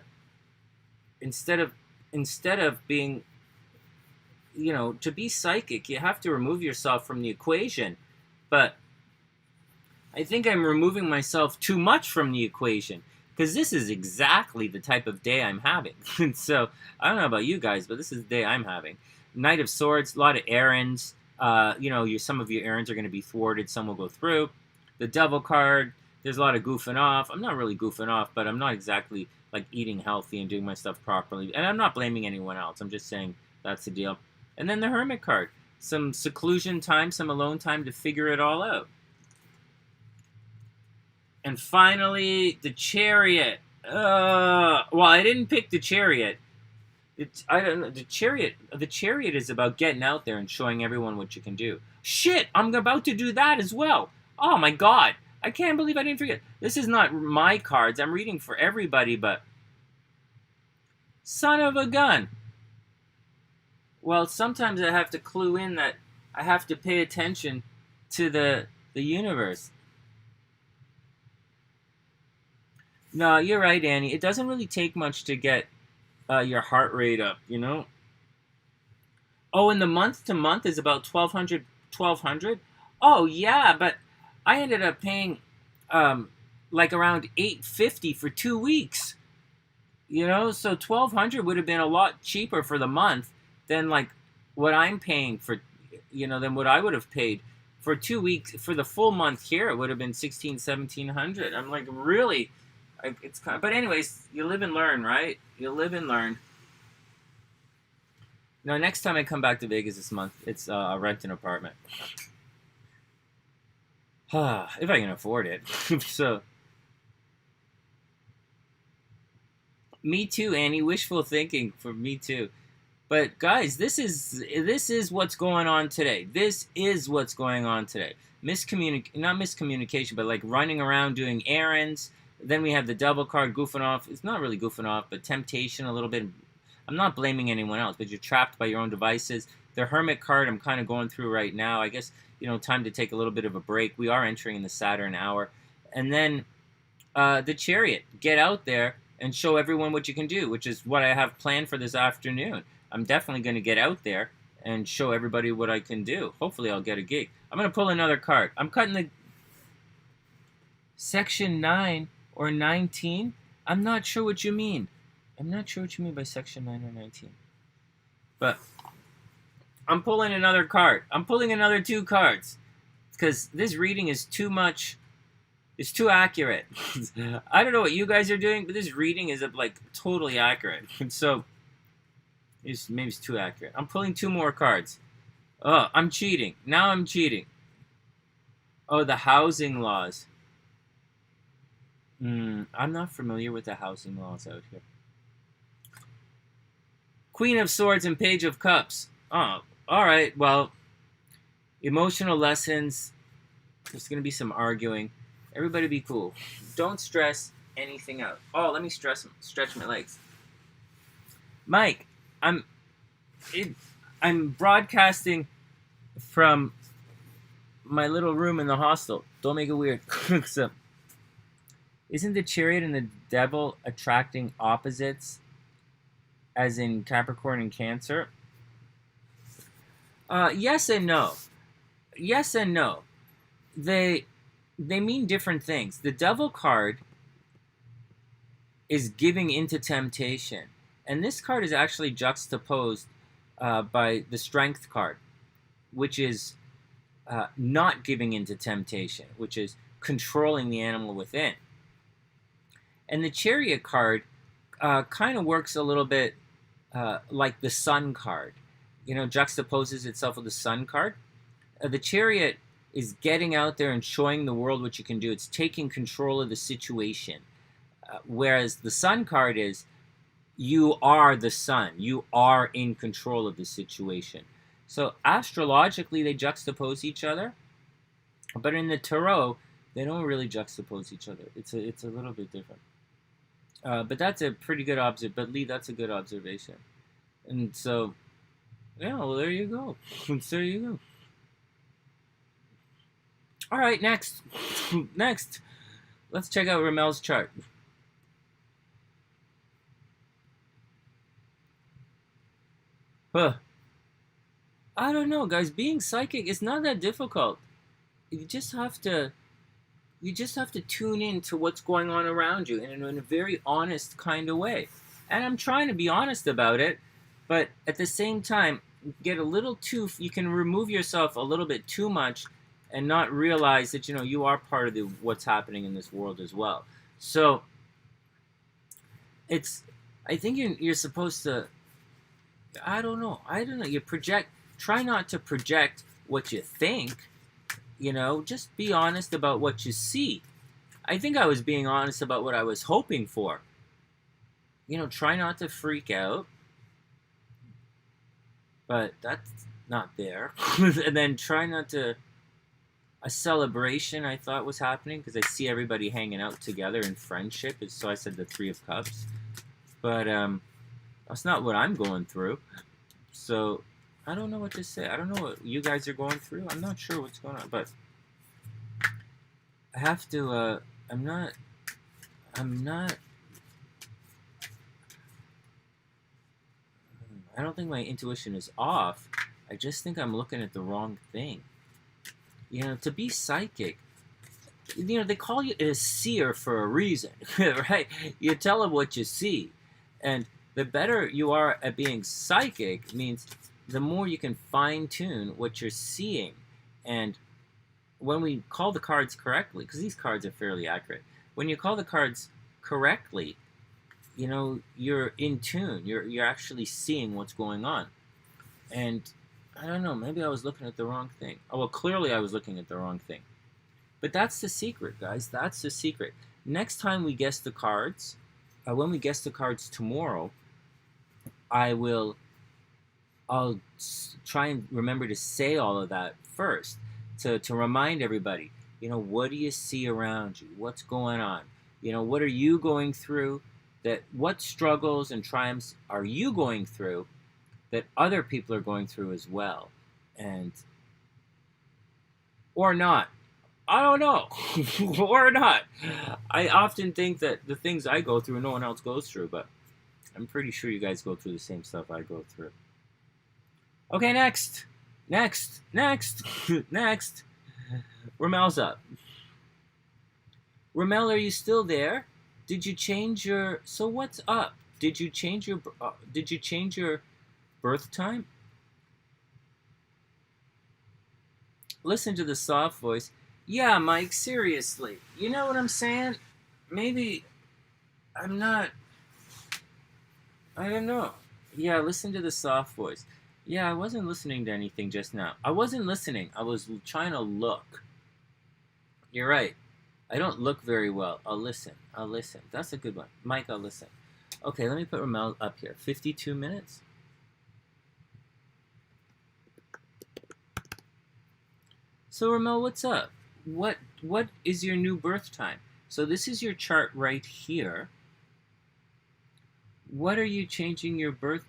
instead of being, to be psychic, you have to remove yourself from the equation. But I think I'm removing myself too much from the equation, because this is exactly the type of day I'm having. And so, I don't know about you guys, but this is the day I'm having. Knight of Swords, a lot of errands. Some of your errands are going to be thwarted, some will go through. The Devil card, there's a lot of goofing off. I'm not really goofing off, but I'm not exactly eating healthy and doing my stuff properly. And I'm not blaming anyone else. I'm just saying that's the deal. And then the Hermit card. Some seclusion time, some alone time to figure it all out. And finally, the Chariot. Well, I didn't pick the Chariot. I don't know. The Chariot is about getting out there and showing everyone what you can do. Shit, I'm about to do that as well. Oh my god. I can't believe I didn't forget. This is not my cards. I'm reading for everybody, but son of a gun. Well, sometimes I have to clue in that I have to pay attention to the universe. No, you're right, Annie. It doesn't really take much to get your heart rate up, you know? Oh, and the month to month is about 1200. 1200? Oh, yeah, but I ended up paying like around 850 for 2 weeks. You know, so 1200 would have been a lot cheaper for the month than like what I'm paying for, you know, than what I would have paid for 2 weeks. For the full month here, it would have been 1700. I'm like, really? It's kind of, but anyways, you live and learn, right? You live and learn. Now, next time I come back to Vegas this month, it's rent an apartment. If I can afford it. So, me too, Annie. Wishful thinking for me too. But guys, this is what's going on today. This is what's going on today. Not miscommunication, but like running around doing errands. Then we have the Devil card goofing off. It's not really goofing off, but temptation a little bit. I'm not blaming anyone else, but you're trapped by your own devices. The Hermit card I'm kind of going through right now. I guess, you know, time to take a little bit of a break. We are entering the Saturn hour. And then the Chariot. Get out there and show everyone what you can do, which is what I have planned for this afternoon. I'm definitely going to get out there and show everybody what I can do. Hopefully I'll get a gig. I'm going to pull another card. I'm cutting the Section 9 or 19. I'm not sure what you mean. I'm not sure what you mean by Section 9 or 19. But I'm pulling another card. I'm pulling another 2 cards. Because this reading is too much. It's too accurate. I don't know what you guys are doing, but this reading is like totally accurate. And so, maybe it's too accurate. I'm pulling 2 more cards. Oh, I'm cheating. Now I'm cheating. Oh, the housing laws. I'm not familiar with the housing laws out here. Queen of Swords and Page of Cups. Oh, all right. Well, emotional lessons. There's going to be some arguing. Everybody be cool. Don't stress anything out. Oh, let me stretch my legs. Mike, I'm broadcasting from my little room in the hostel. Don't make it weird. So, isn't the Chariot and the Devil attracting opposites, as in Capricorn and Cancer? Yes and no. Yes and no. They mean different things. The Devil card is giving into temptation, and this card is actually juxtaposed by the Strength card, which is not giving into temptation, which is controlling the animal within. And the Chariot card kind of works a little bit like the Sun card, you know, juxtaposes itself with the Sun card. The Chariot is getting out there and showing the world what you can do. It's taking control of the situation. Whereas the Sun card is, you are the sun. You are in control of the situation. So astrologically, they juxtapose each other. But in the tarot, they don't really juxtapose each other. It's a little bit different. But that's a pretty good observation. But Lee, that's a good observation. And so, yeah, well, there you go. There you go. All right, next. Next. Let's check out Ramel's chart. I don't know, guys. Being psychic is not that difficult. You just have to tune in to what's going on around you in a very honest kind of way. And I'm trying to be honest about it, but at the same time, get a little too, you can remove yourself a little bit too much and not realize that, you know, you are part of what's happening in this world as well. So I think you're supposed to, I don't know, you try not to project what you think, you know, just be honest about what you see. I think I was being honest about what I was hoping for. You know, try not to freak out. But that's not there. And then try not to... A celebration I thought was happening, because I see everybody hanging out together in friendship. So I said the Three of Cups. But that's not what I'm going through. So I don't know what to say. I don't know what you guys are going through. I'm not sure what's going on. But I have to... I'm not... I don't think my intuition is off. I just think I'm looking at the wrong thing. You know, to be psychic, you know, they call you a seer for a reason, right? You tell them what you see. And the better you are at being psychic means the more you can fine-tune what you're seeing. And when we call the cards correctly, because these cards are fairly accurate, when you call the cards correctly, you know, you're in tune. You're actually seeing what's going on. And I don't know, maybe I was looking at the wrong thing. Oh, well, clearly I was looking at the wrong thing. But that's the secret, guys. That's the secret. Next time we guess the cards, when we guess the cards tomorrow, I'll try and remember to say all of that first to remind everybody, you know, what do you see around you? What's going on? You know, what are you going through? What struggles and triumphs are you going through that other people are going through as well? And, or not. I don't know. Or not. I often think that the things I go through, no one else goes through, but I'm pretty sure you guys go through the same stuff I go through. Okay, next. Next. Ramel's up. Ramel, are you still there? Did you change your... So what's up? Did you change your birth time? Listen to the soft voice. Yeah, Mike, seriously. You know what I'm saying? Maybe I'm not... I don't know. Yeah, listen to the soft voice. Yeah, I wasn't listening to anything just now. I wasn't listening. I was trying to look. You're right. I don't look very well. I'll listen. That's a good one. Mike, I'll listen. Okay, let me put Ramel up here. 52 minutes. So, Ramel, what's up? What is your new birth time? So this is your chart right here. What are you changing your birth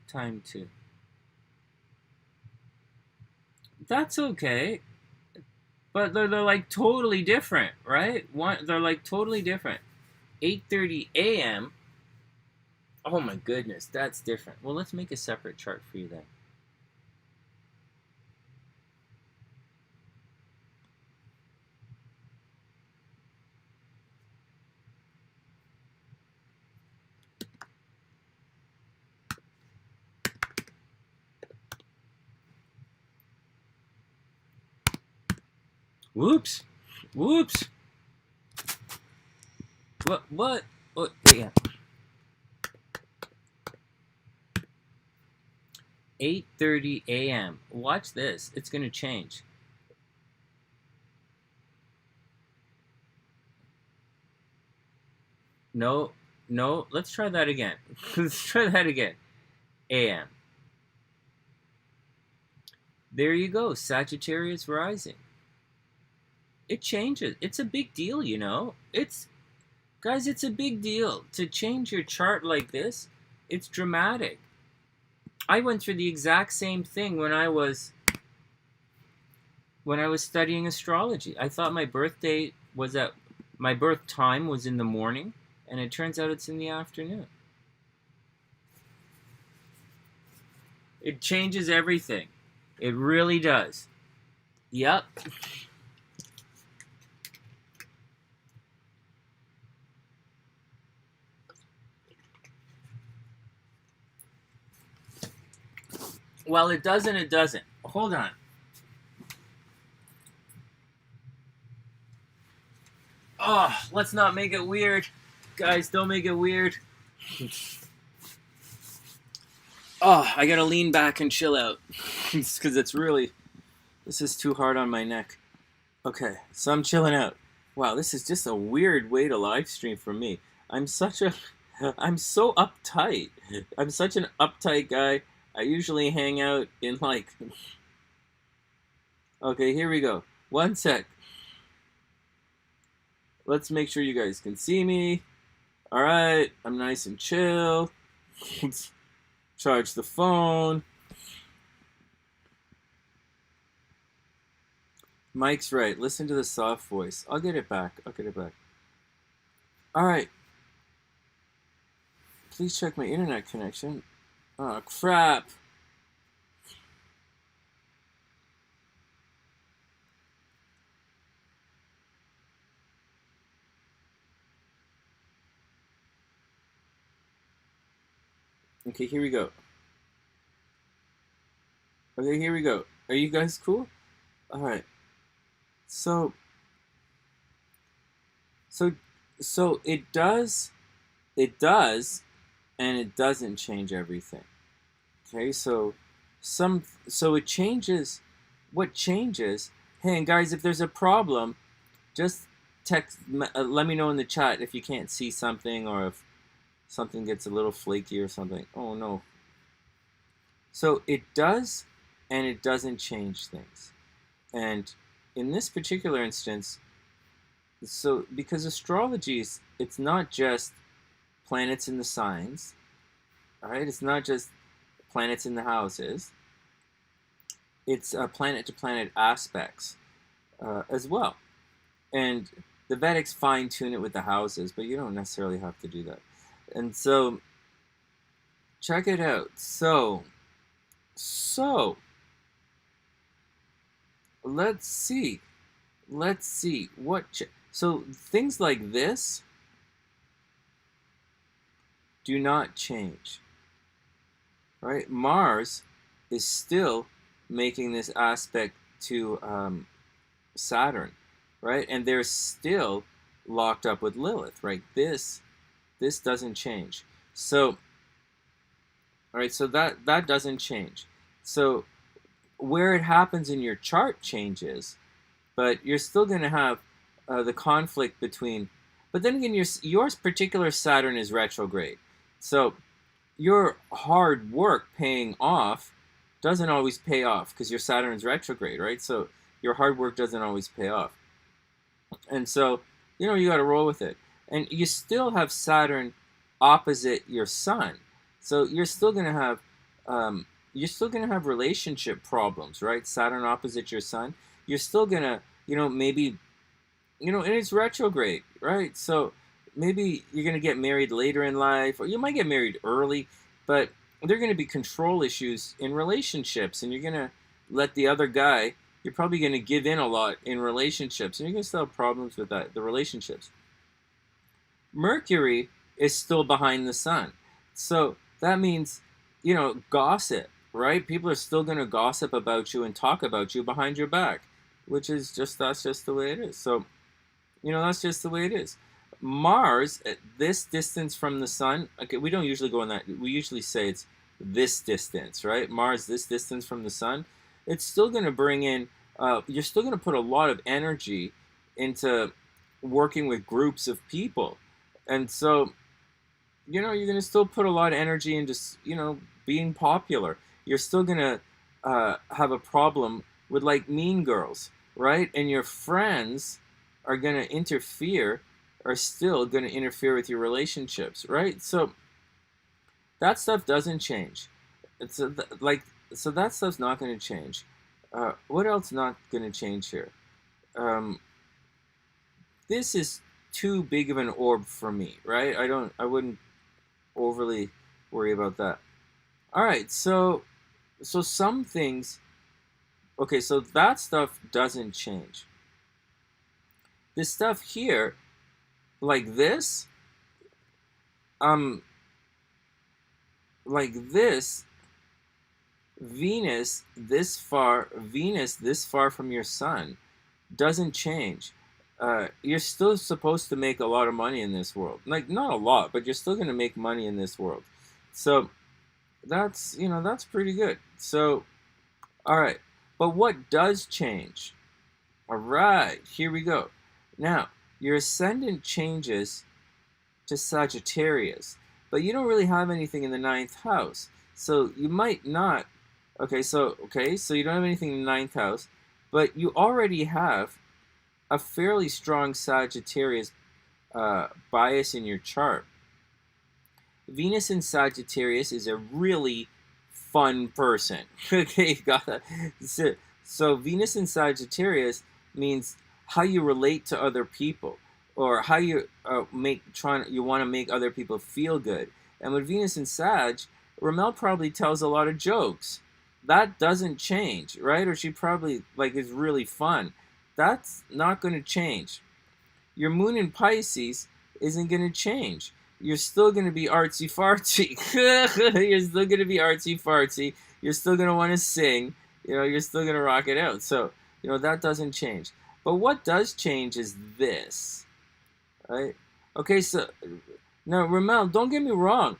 time to? That's okay. But they're like totally different, right? They're like totally different. 8:30 a.m. Oh my goodness, that's different. Well, let's make a separate chart for you then. Whoops. What? Yeah. 8:30 a.m. Watch this. It's going to change. No. Let's try that again. A.m. There you go. Sagittarius rising. It changes. It's a big deal, you know. Guys, it's a big deal. To change your chart like this, it's dramatic. I went through the exact same thing when I was studying astrology. I thought my birth time was in the morning, and it turns out it's in the afternoon. It changes everything. It really does. Yep. Well, it does and it doesn't. Hold on. Oh, let's not make it weird. Guys, don't make it weird. Oh, I gotta lean back and chill out. Because this is too hard on my neck. Okay, so I'm chilling out. Wow, this is just a weird way to live stream for me. I'm such a, I'm so uptight. I'm such an uptight guy. I usually hang out in like, okay, here we go. One sec. Let's make sure you guys can see me. All right, I'm nice and chill. Let's charge the phone. Mike's right. Listen to the soft voice. I'll get it back. I'll get it back. All right. Please check my internet connection. Oh, crap. Okay, here we go. Okay, here we go. Are you guys cool? All right. So it does, and it doesn't change everything. Okay, so it changes. What changes? Hey, and guys, if there's a problem, just text. Let me know in the chat if you can't see something or if something gets a little flaky or something. Oh no. So it does, and it doesn't change things. And in this particular instance, so because astrology is, it's not just planets in the signs, all right? It's not just planets in the houses. It's planet-to-planet aspects as well. And the Vedics fine-tune it with the houses, but you don't necessarily have to do that. And so, check it out. So let's see what. So things like this do not change, right? Mars is still making this aspect to Saturn, right? And they're still locked up with Lilith, right? This doesn't change. So, all right, so that doesn't change. So where it happens in your chart changes, but you're still going to have the conflict between. But then again, your particular Saturn is retrograde, so your hard work paying off doesn't always pay off because your Saturn's retrograde, right? So your hard work doesn't always pay off, and so you got to roll with it. And you still have Saturn opposite your Sun, so you're still going to have relationship problems, right? Saturn opposite your Sun, you're still gonna maybe and it's retrograde, right? So maybe you're going to get married later in life, or you might get married early, but there are going to be control issues in relationships, and you're going to let the other guy, you're probably going to give in a lot in relationships, and you're going to still have problems with the relationships. Mercury is still behind the Sun. So that means, gossip, right? People are still going to gossip about you and talk about you behind your back, which is that's just the way it is. So, that's just the way it is. Mars, at this distance from the Sun, okay, we don't usually go on that. We usually say it's this distance, right? Mars, this distance from the Sun. It's still going to bring in, you're still going to put a lot of energy into working with groups of people. And so, you're going to still put a lot of energy into, being popular. You're still going to have a problem with, like, mean girls, right? And your friends are going to are still going to interfere with your relationships, right? So that stuff doesn't change. So that stuff's not going to change. What else not going to change here? This is too big of an orb for me, right? I wouldn't overly worry about that. All right, so some things, okay, so that stuff doesn't change. This stuff here, like this, Venus this far from your Sun doesn't change. You're still supposed to make a lot of money in this world. Like, not a lot, but you're still going to make money in this world. So that's pretty good. So, all right. But what does change? All right, here we go. Now, your ascendant changes to Sagittarius, but you don't really have anything in the 9th house. So you might not, so you don't have anything in the 9th house, but you already have a fairly strong Sagittarius bias in your chart. Venus in Sagittarius is a really fun person. Okay, got that. So Venus in Sagittarius means how you relate to other people, or how you you want to make other people feel good. And with Venus in Sag, Ramel probably tells a lot of jokes. That doesn't change, right? Or she probably is really fun. That's not going to change. Your moon in Pisces isn't going to change. You're still going to be artsy-fartsy. You're still going to be artsy-fartsy. You're still going to want to sing. You're still going to rock it out. So, that doesn't change. But what does change is this, right? Okay, so now, Ramel, don't get me wrong.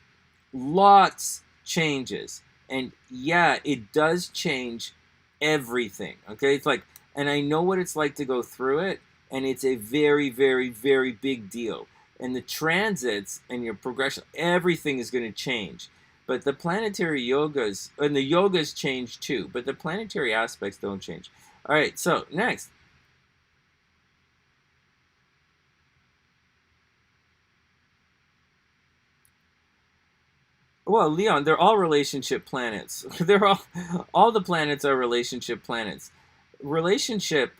Lots changes. And yeah, it does change everything, okay? It's like, and I know what it's like to go through it, and it's a very, very, very big deal. And the transits and your progression, everything is going to change. But the planetary yogas, and the yogas change too, but the planetary aspects don't change. All right, so next. Well, Leon, they're all relationship planets. They're all the planets are relationship planets. A relationship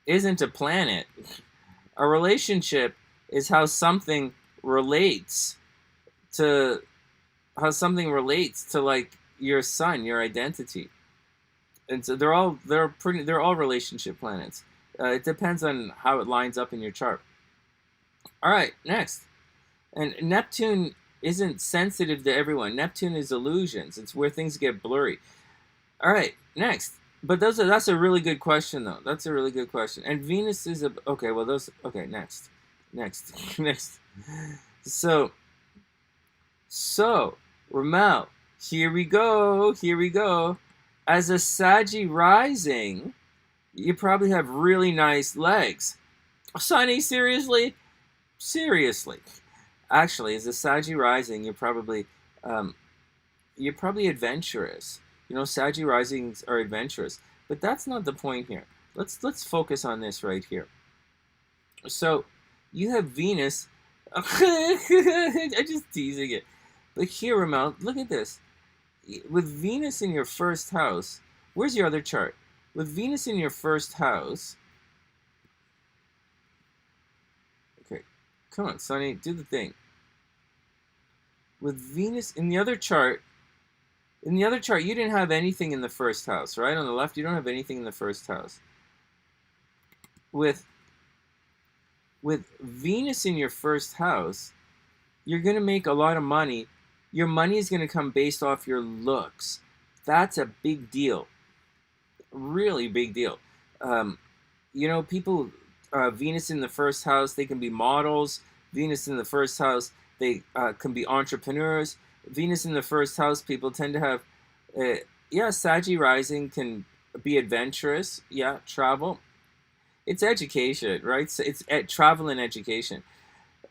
isn't a planet. A relationship is how something relates to like your sun, your identity. And so they're all relationship planets. It depends on how it lines up in your chart. All right, next. And Neptune isn't sensitive to everyone. Neptune is illusions. It's where things get blurry. All right, next. But that's a really good question, though. That's a really good question. And Venus is next. Next. So, Ramel, here we go. As a Saggy rising, you probably have really nice legs. Sonny, seriously? Seriously. Actually, as a Saggy rising, you're probably adventurous. Saggy risings are adventurous, but that's not the point here. Let's focus on this right here. So, you have Venus. I'm just teasing it. But here, Ramel, look at this. With Venus in your first house, where's your other chart? With Venus in your first house. Okay, come on, Sonny, do the thing. With Venus in the other chart, you didn't have anything in the first house, right? On the left, you don't have anything in the first house. With Venus in your first house, you're going to make a lot of money. Your money is going to come based off your looks. That's a big deal. Really big deal. People, Venus in the first house, they can be models. Venus in the first house, they can be entrepreneurs. Venus in the first house, people tend to have, Saggy rising can be adventurous. Yeah, travel. It's education, right? So it's travel and education.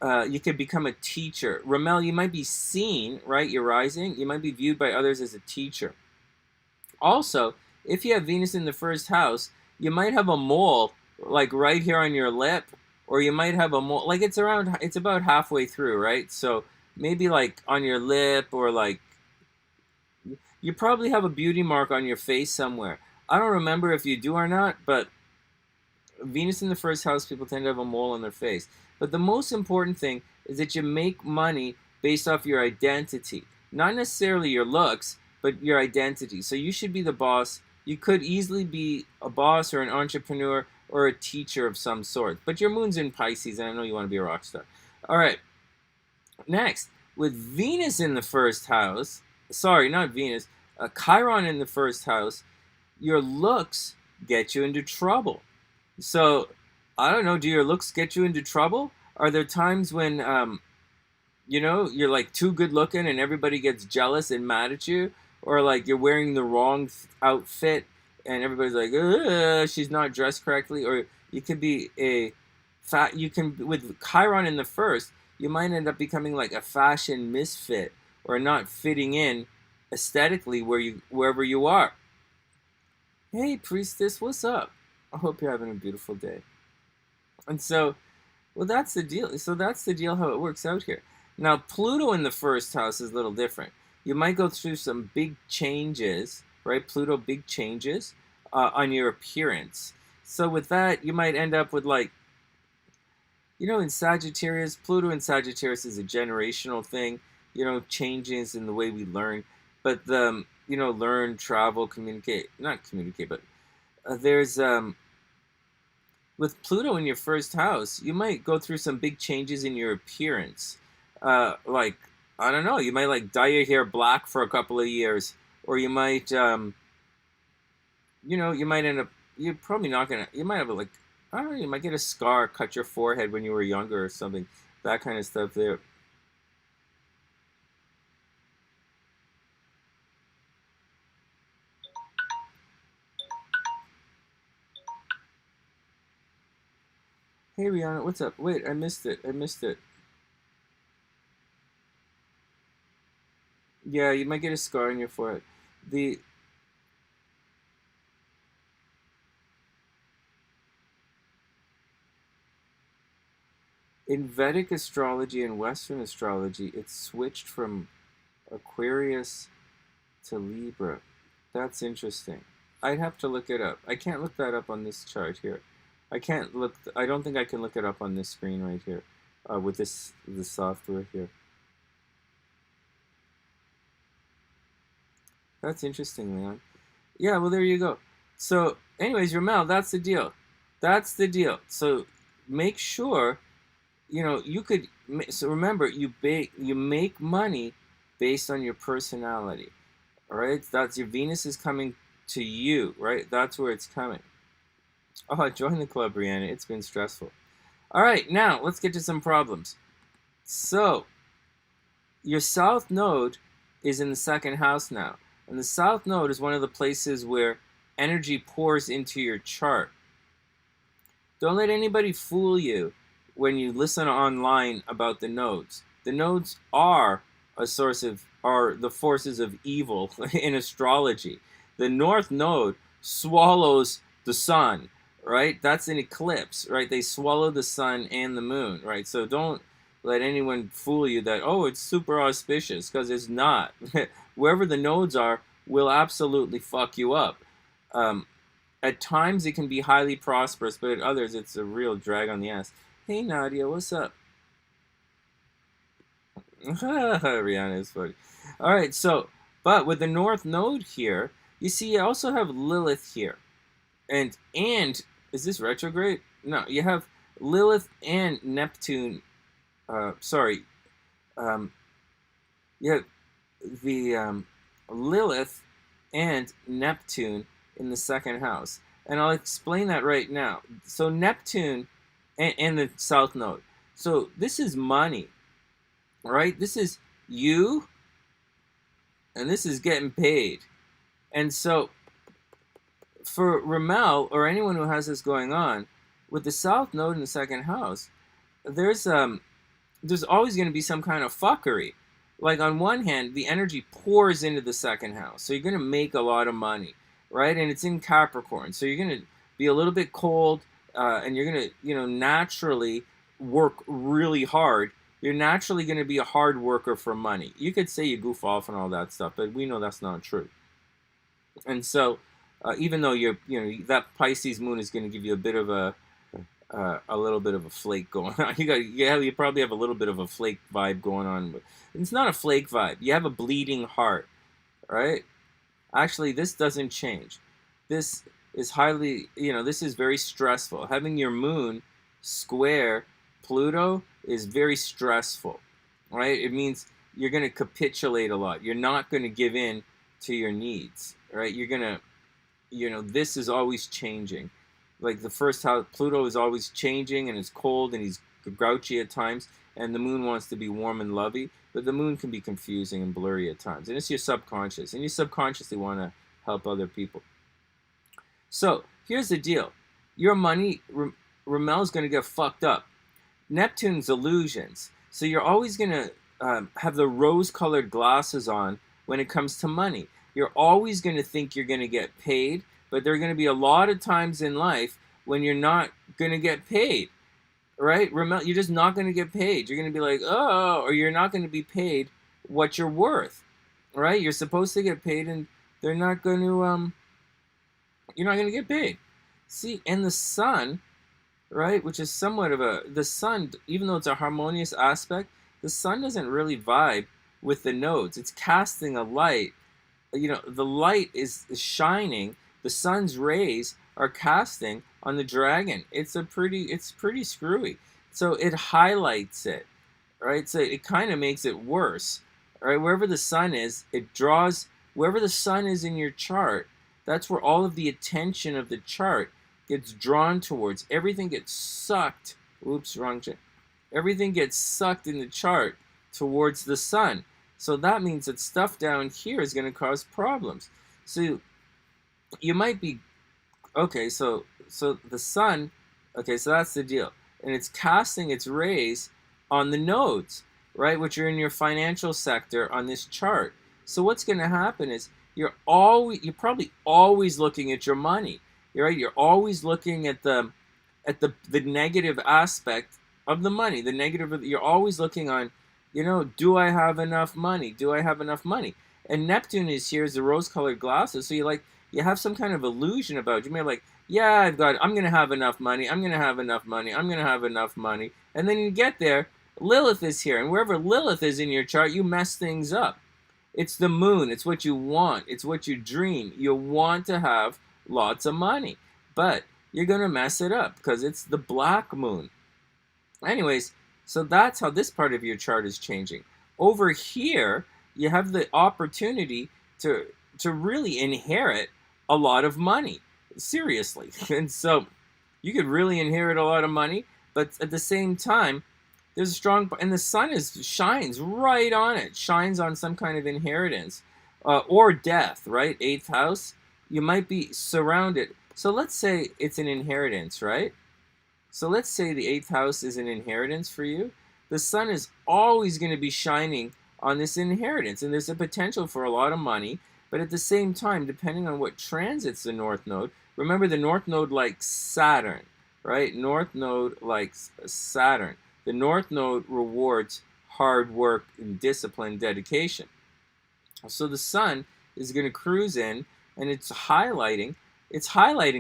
You could become a teacher. Ramel, you might be seen, right? You're rising. You might be viewed by others as a teacher. Also, if you have Venus in the first house, you might have a mole, like right here on your lip, or you might have a mole, like it's about halfway through, right? So maybe like on your lip, or like you probably have a beauty mark on your face somewhere. I don't remember if you do or not, but Venus in the first house, people tend to have a mole on their face. But the most important thing is that you make money based off your identity. Not necessarily your looks, but your identity. So you should be the boss. You could easily be a boss or an entrepreneur or a teacher of some sort. But your moon's in Pisces, and I know you want to be a rock star. All right. Next, with Venus in the first house, sorry, not Venus, Chiron in the first house, your looks get you into trouble. So, I don't know, do your looks get you into trouble? Are there times when, you're like too good looking and everybody gets jealous and mad at you? Or like you're wearing the wrong outfit and everybody's like, she's not dressed correctly? Or You could be you can, with Chiron in the first, you might end up becoming like a fashion misfit or not fitting in aesthetically wherever you are. Hey, priestess, what's up? I hope you're having a beautiful day. And so, well, that's the deal. So that's the deal how it works out here. Now, Pluto in the first house is a little different. You might go through some big changes, right? Pluto, big changes on your appearance. So with that, you might end up with like, in Sagittarius, Pluto in Sagittarius is a generational thing, changes in the way we learn. But learn, travel, communicate, not communicate, but there's, with Pluto in your first house, you might go through some big changes in your appearance. Like, I don't know, you might like dye your hair black for a couple of years, or you might, you might end up, you're probably not gonna, you might have like, I don't know, you might get a scar, cut your forehead when you were younger or something, that kind of stuff there. Hey Rihanna, what's up? Wait, I missed it. Yeah, you might get a scar on your forehead. In Vedic astrology and Western astrology, it's switched from Aquarius to Libra. That's interesting. I'd have to look it up. I can't look that up on this chart here. I don't think I can look it up on this screen right here with this software here. That's interesting, Leon. Yeah, well, there you go. So, anyways, Ramel, that's the deal. So, make sure, so remember, you make money based on your personality. All right? That's your Venus is coming to you, right? That's where it's coming. Oh, join the club, Rihanna. It's been stressful. All right, now let's get to some problems. So, your South Node is in the second house now. And the South Node is one of the places where energy pours into your chart. Don't let anybody fool you when you listen online about the nodes. The nodes are the forces of evil in astrology. The North Node swallows the sun, right? That's an eclipse, right? They swallow the sun and the moon, right? So don't let anyone fool you that, oh, it's super auspicious, because it's not. Wherever the nodes are will absolutely fuck you up. At times it can be highly prosperous, but at others it's a real drag on the ass. Hey Nadia, what's up? Rihanna is funny. All right, so, but with the North Node here, you see you also have Lilith here. And is this retrograde? No, you have Lilith and Neptune. You have the Lilith and Neptune in the second house. And I'll explain that right now. So Neptune and the South Node. So this is money, right? This is you, and this is getting paid. And so for Ramel, or anyone who has this going on, with the South Node in the second house, there's always going to be some kind of fuckery. Like, on one hand, the energy pours into the second house, so you're going to make a lot of money, right? And it's in Capricorn, so you're going to be a little bit cold, and you're going to, naturally work really hard. You're naturally going to be a hard worker for money. You could say you goof off and all that stuff, but we know that's not true. And so, even though that Pisces moon is going to give you a bit of a little bit of a flake going on. You probably have a little bit of a flake vibe going on. But it's not a flake vibe. You have a bleeding heart, right? Actually, this doesn't change. This is this is very stressful. Having your moon square Pluto is very stressful, right? It means you're going to capitulate a lot. You're not going to give in to your needs, right? You're going to, this is always changing. Like the first house, Pluto is always changing, and it's cold, and he's grouchy at times, and the moon wants to be warm and lovey, but the moon can be confusing and blurry at times, and it's your subconscious, and you subconsciously want to help other people. So here's the deal. Your money, Ramel's going to get fucked up. Neptune's illusions. So you're always going to have the rose-colored glasses on when it comes to money. You're always going to think you're going to get paid, but there are going to be a lot of times in life when you're not going to get paid, right? Ramel, you're just not going to get paid. You're going to be like, oh, or you're not going to be paid what you're worth, right? You're supposed to get paid, and they're not going to, you're not going to get paid. See, and the sun, right, which is somewhat of the sun, even though it's a harmonious aspect, the sun doesn't really vibe with the nodes. It's casting a light. The light is shining. The sun's rays are casting on the dragon. It's pretty screwy. So it highlights it, right? So it kind of makes it worse, right? Wherever the sun is, it draws, wherever the sun is in your chart, that's where all of the attention of the chart gets drawn towards. Everything gets sucked. Oops, wrong chart. Everything gets sucked in the chart towards the sun. So that means that stuff down here is going to cause problems. So you might be, okay, so the sun, okay, so that's the deal. And it's casting its rays on the nodes, right, which are in your financial sector on this chart. So what's going to happen is you're probably always looking at your money. Right? You're always looking at the negative aspect of the money. The negative, you're always looking on, do I have enough money? Do I have enough money? And Neptune is here as the rose-colored glasses. So you have some kind of illusion about it. You may be like, yeah, I'm going to have enough money. I'm going to have enough money. I'm going to have enough money. And then you get there, Lilith is here. And wherever Lilith is in your chart, you mess things up. It's the moon. It's what you want. It's what you dream. You want to have lots of money, but you're going to mess it up because it's the black moon. Anyways, so that's how this part of your chart is changing. Over here, you have the opportunity to really inherit a lot of money. Seriously. And so you could really inherit a lot of money, but at the same time, there's a strong, and the sun shines right on it, shines on some kind of inheritance or death, right? 8th house. You might be surrounded. So let's say it's an inheritance, right? So let's say the 8th house is an inheritance for you. The sun is always going to be shining on this inheritance, and there's a potential for a lot of money. But at the same time, depending on what transits the North Node, remember the North Node likes Saturn, right? North Node likes Saturn. The North Node rewards hard work and discipline, dedication. So the sun is going to cruise in, and it's highlighting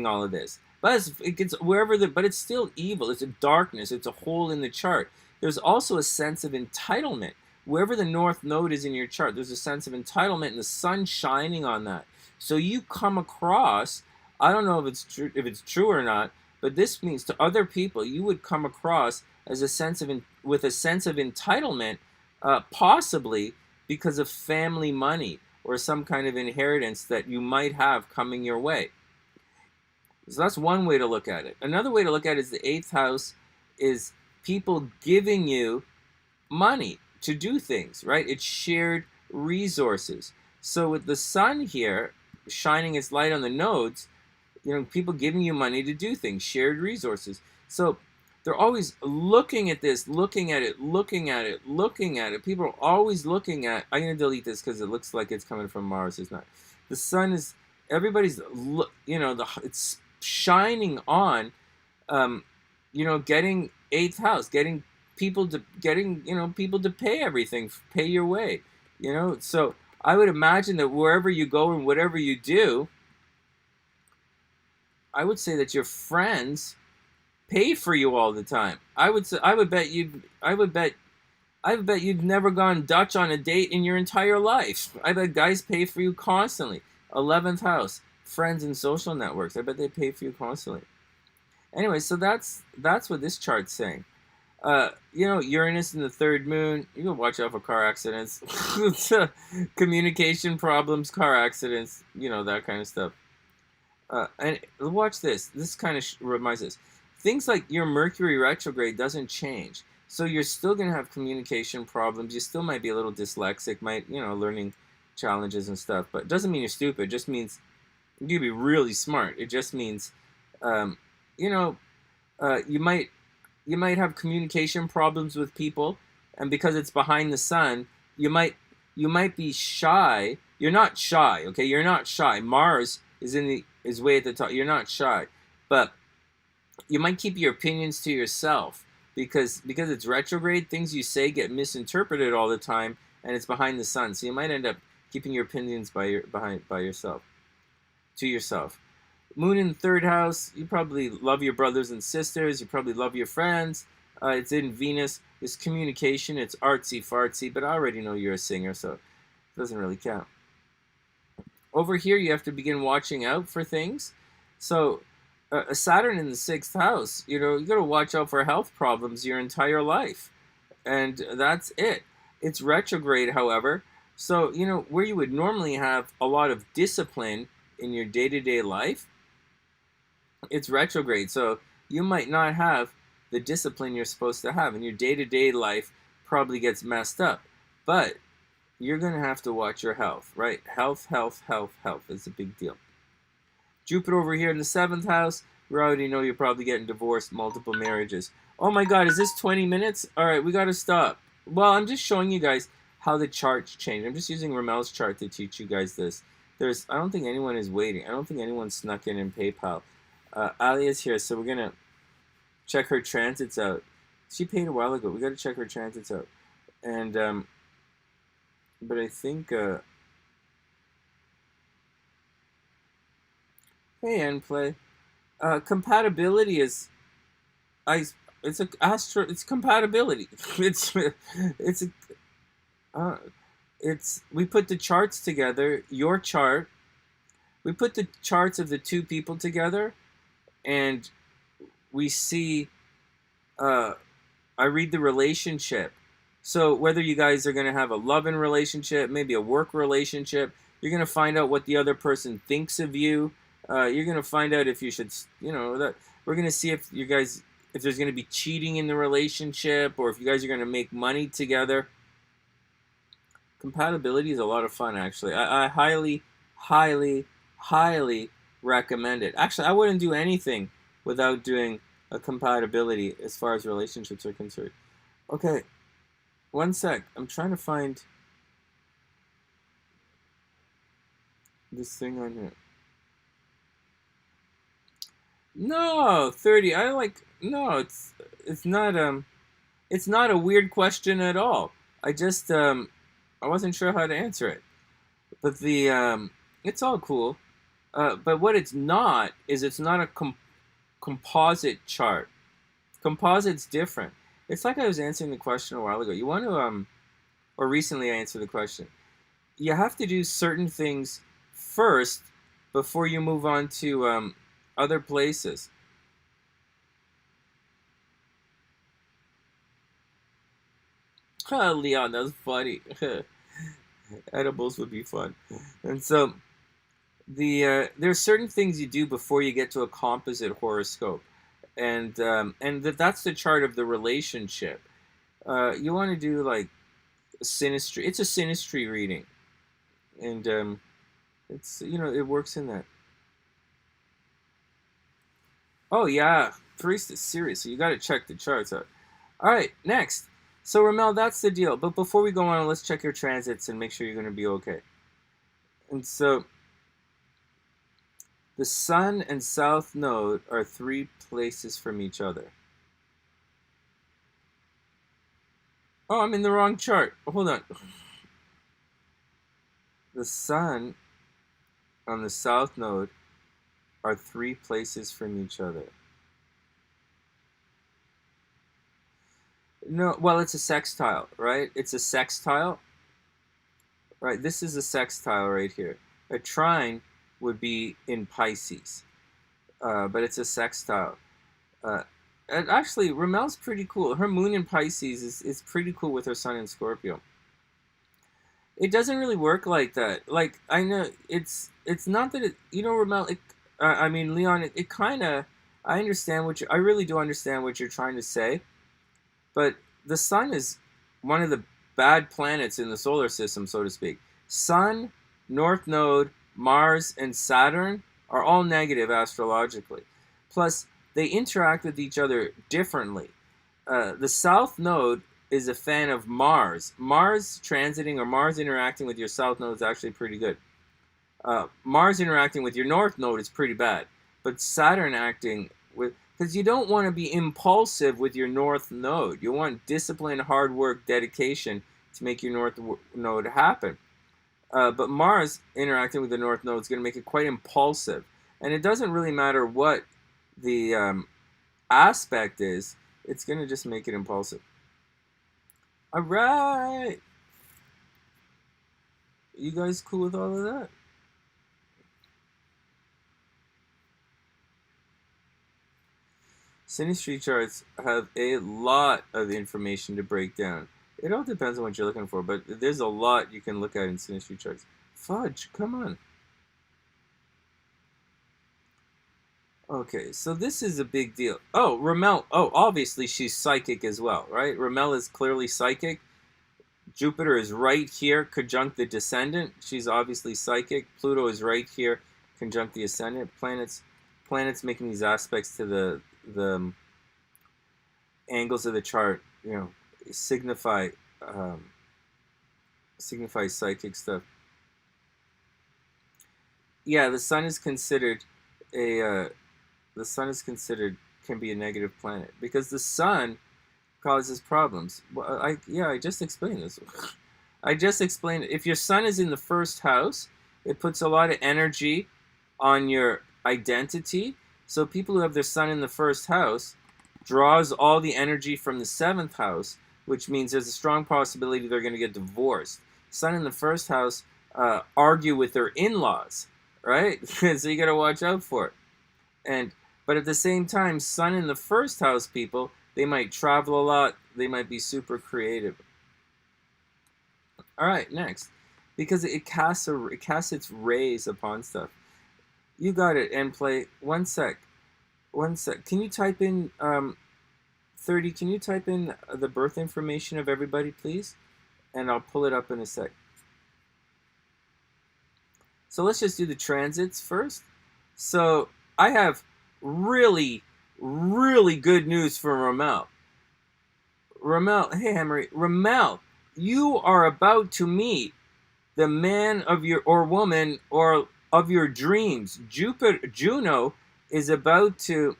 all of this. But it gets but it's still evil. It's a darkness. It's a hole in the chart. There's also a sense of entitlement. Wherever the North Node is in your chart, there's a sense of entitlement, and the sun shining on that. So you come across, I don't know if it's true or not, but this means to other people you would come across as with a sense of entitlement, possibly because of family money or some kind of inheritance that you might have coming your way. So that's one way to look at it. Another way to look at it is the 8th house is people giving you money to do things, right? It's shared resources. So with the sun here shining its light on the nodes, people giving you money to do things, shared resources. So they're always looking at this, looking at it. People are always looking at, I'm going to delete this because it looks like it's coming from Mars. It's not. The sun is, everybody's, it's shining on, getting 8th house, getting people to pay everything, pay your way, So I would imagine that wherever you go and whatever you do, I would say that your friends pay for you all the time. I would bet you've never gone Dutch on a date in your entire life. I bet guys pay for you constantly. 11th house, friends and social networks. I bet they pay for you constantly. Anyway, so that's what this chart's saying. Uranus in the 3rd moon. You can watch out for car accidents, communication problems, car accidents, that kind of stuff. And watch this. This kind of reminds us. Things like your Mercury retrograde doesn't change. So you're still going to have communication problems. You still might be a little dyslexic, learning challenges and stuff. But it doesn't mean you're stupid. It just means you can be really smart. It just means, You might have communication problems with people, and because it's behind the sun, you might be shy. You're not shy, okay? You're not shy. Mars is way at the top. You're not shy, but you might keep your opinions to yourself because it's retrograde. Things you say get misinterpreted all the time, and it's behind the sun. So you might end up keeping your opinions by yourself, to yourself. Moon in the third house, you probably love your brothers and sisters. You probably love your friends. It's in Venus. It's communication. It's artsy-fartsy, but I already know you're a singer, so it doesn't really count. Over here, you have to begin watching out for things. So a Saturn in the sixth house, you got to watch out for health problems your entire life. And that's it. It's retrograde, however. So, where you would normally have a lot of discipline in your day-to-day life, it's retrograde. So you might not have the discipline you're supposed to have, and your day-to-day life probably gets messed up. But you're going to have to watch your health, right? Health is a big deal. Jupiter over here in the seventh house, we already know you're probably getting divorced, multiple marriages. Oh my God, is this 20 minutes? All right, we got to stop. Well, I'm just showing you guys how the charts change. I'm just using Ramel's chart to teach you guys this. I don't think anyone is waiting. I don't think anyone snuck in PayPal. Ali is here, so we're going to check her transits out. She paid a while ago. We got to check her transits out. And, but I think, hey, Play. Compatibility is, it's compatibility. We put the charts together, your chart. We put the charts of the two people together, and we see, I read the relationship. So whether you guys are going to have a loving relationship, maybe a work relationship, you're going to find out what the other person thinks of you. You're going to find out if you should, that we're going to see if there's going to be cheating in the relationship, or if you guys are going to make money together. Compatibility is a lot of fun, actually. I highly, highly, highly recommend it. Actually, I wouldn't do anything without doing a compatibility as far as relationships are concerned. Okay, one sec. I'm trying to find this thing on here. No, 30. No, it's not a weird question at all. I just I wasn't sure how to answer it. But it's all cool. But what it's not is it's not a composite chart. Composite's different. It's like I was answering the question a while ago. You want to or recently I answered the question. You have to do certain things first before you move on to other places. Leon, that was funny. Edibles would be fun. And so there's certain things you do before you get to a composite horoscope, and that's the chart of the relationship. You want to do like synastry. It's a synastry reading, and it's it works in that. Oh yeah, Priestess, seriously, you got to check the charts out. All right, next. So Ramel, that's the deal. But before we go on, let's check your transits and make sure you're going to be okay. And so the Sun and South Node are 3 places from each other. Oh, I'm in the wrong chart. Hold on. The Sun on the South Node are 3 places from each other. No, well, it's a sextile, right? It's a sextile. Right, this is a sextile right here. A trine would be in Pisces, but it's a sextile. And actually, Ramel's pretty cool. Her moon in Pisces is pretty cool with her sun in Scorpio. It doesn't really work like that. Like, I know, it's not that it, Ramel, I mean, Leon, it kind of, I really do understand what you're trying to say. But the sun is one of the bad planets in the solar system, so to speak. Sun, North Node, Mars, and Saturn are all negative astrologically. Plus, they interact with each other differently. The south node is a fan of Mars. Mars transiting or Mars interacting with your south node is actually pretty good. Mars interacting with your north node is pretty bad. But Saturn acting with... Because you don't want to be impulsive with your north node. You want discipline, hard work, dedication to make your north node happen. But Mars interacting with the north node is going to make it quite impulsive. And it doesn't really matter what the aspect is. It's going to just make it impulsive. All right. You guys cool with all of that? Synastry charts have a lot of information to break down. It all depends on what you're looking for, but there's a lot you can look at in synastry charts. Fudge, come on. Okay, so this is a big deal. Oh, Ramel. Oh, obviously she's psychic as well, right? Ramel is clearly psychic. Jupiter is right here, conjunct the descendant. She's obviously psychic. Pluto is right here, conjunct the ascendant. Planets making these aspects to the angles of the chart, you know, signify psychic stuff. Yeah, the sun is considered can be a negative planet because the sun causes problems. Well, I just explained this. I just explained it. If your sun is in the first house, it puts a lot of energy on your identity. So people who have their sun in the first house draws all the energy from the seventh house, which means there's a strong possibility they're going to get divorced. Sun in the first house argue with their in-laws, right? So you got to watch out for it. But at the same time, sun in the first house people, they might travel a lot. They might be super creative. All right, next. Because it casts its rays upon stuff. You got it, and play. One sec. Can you type in 30? Can you type in the birth information of everybody, please? And I'll pull it up in a sec. So let's just do the transits first. So I have really, really good news for Ramel. Ramel, hey Henry, Ramel, you are about to meet the man of your or woman or of your dreams. Juno is about to...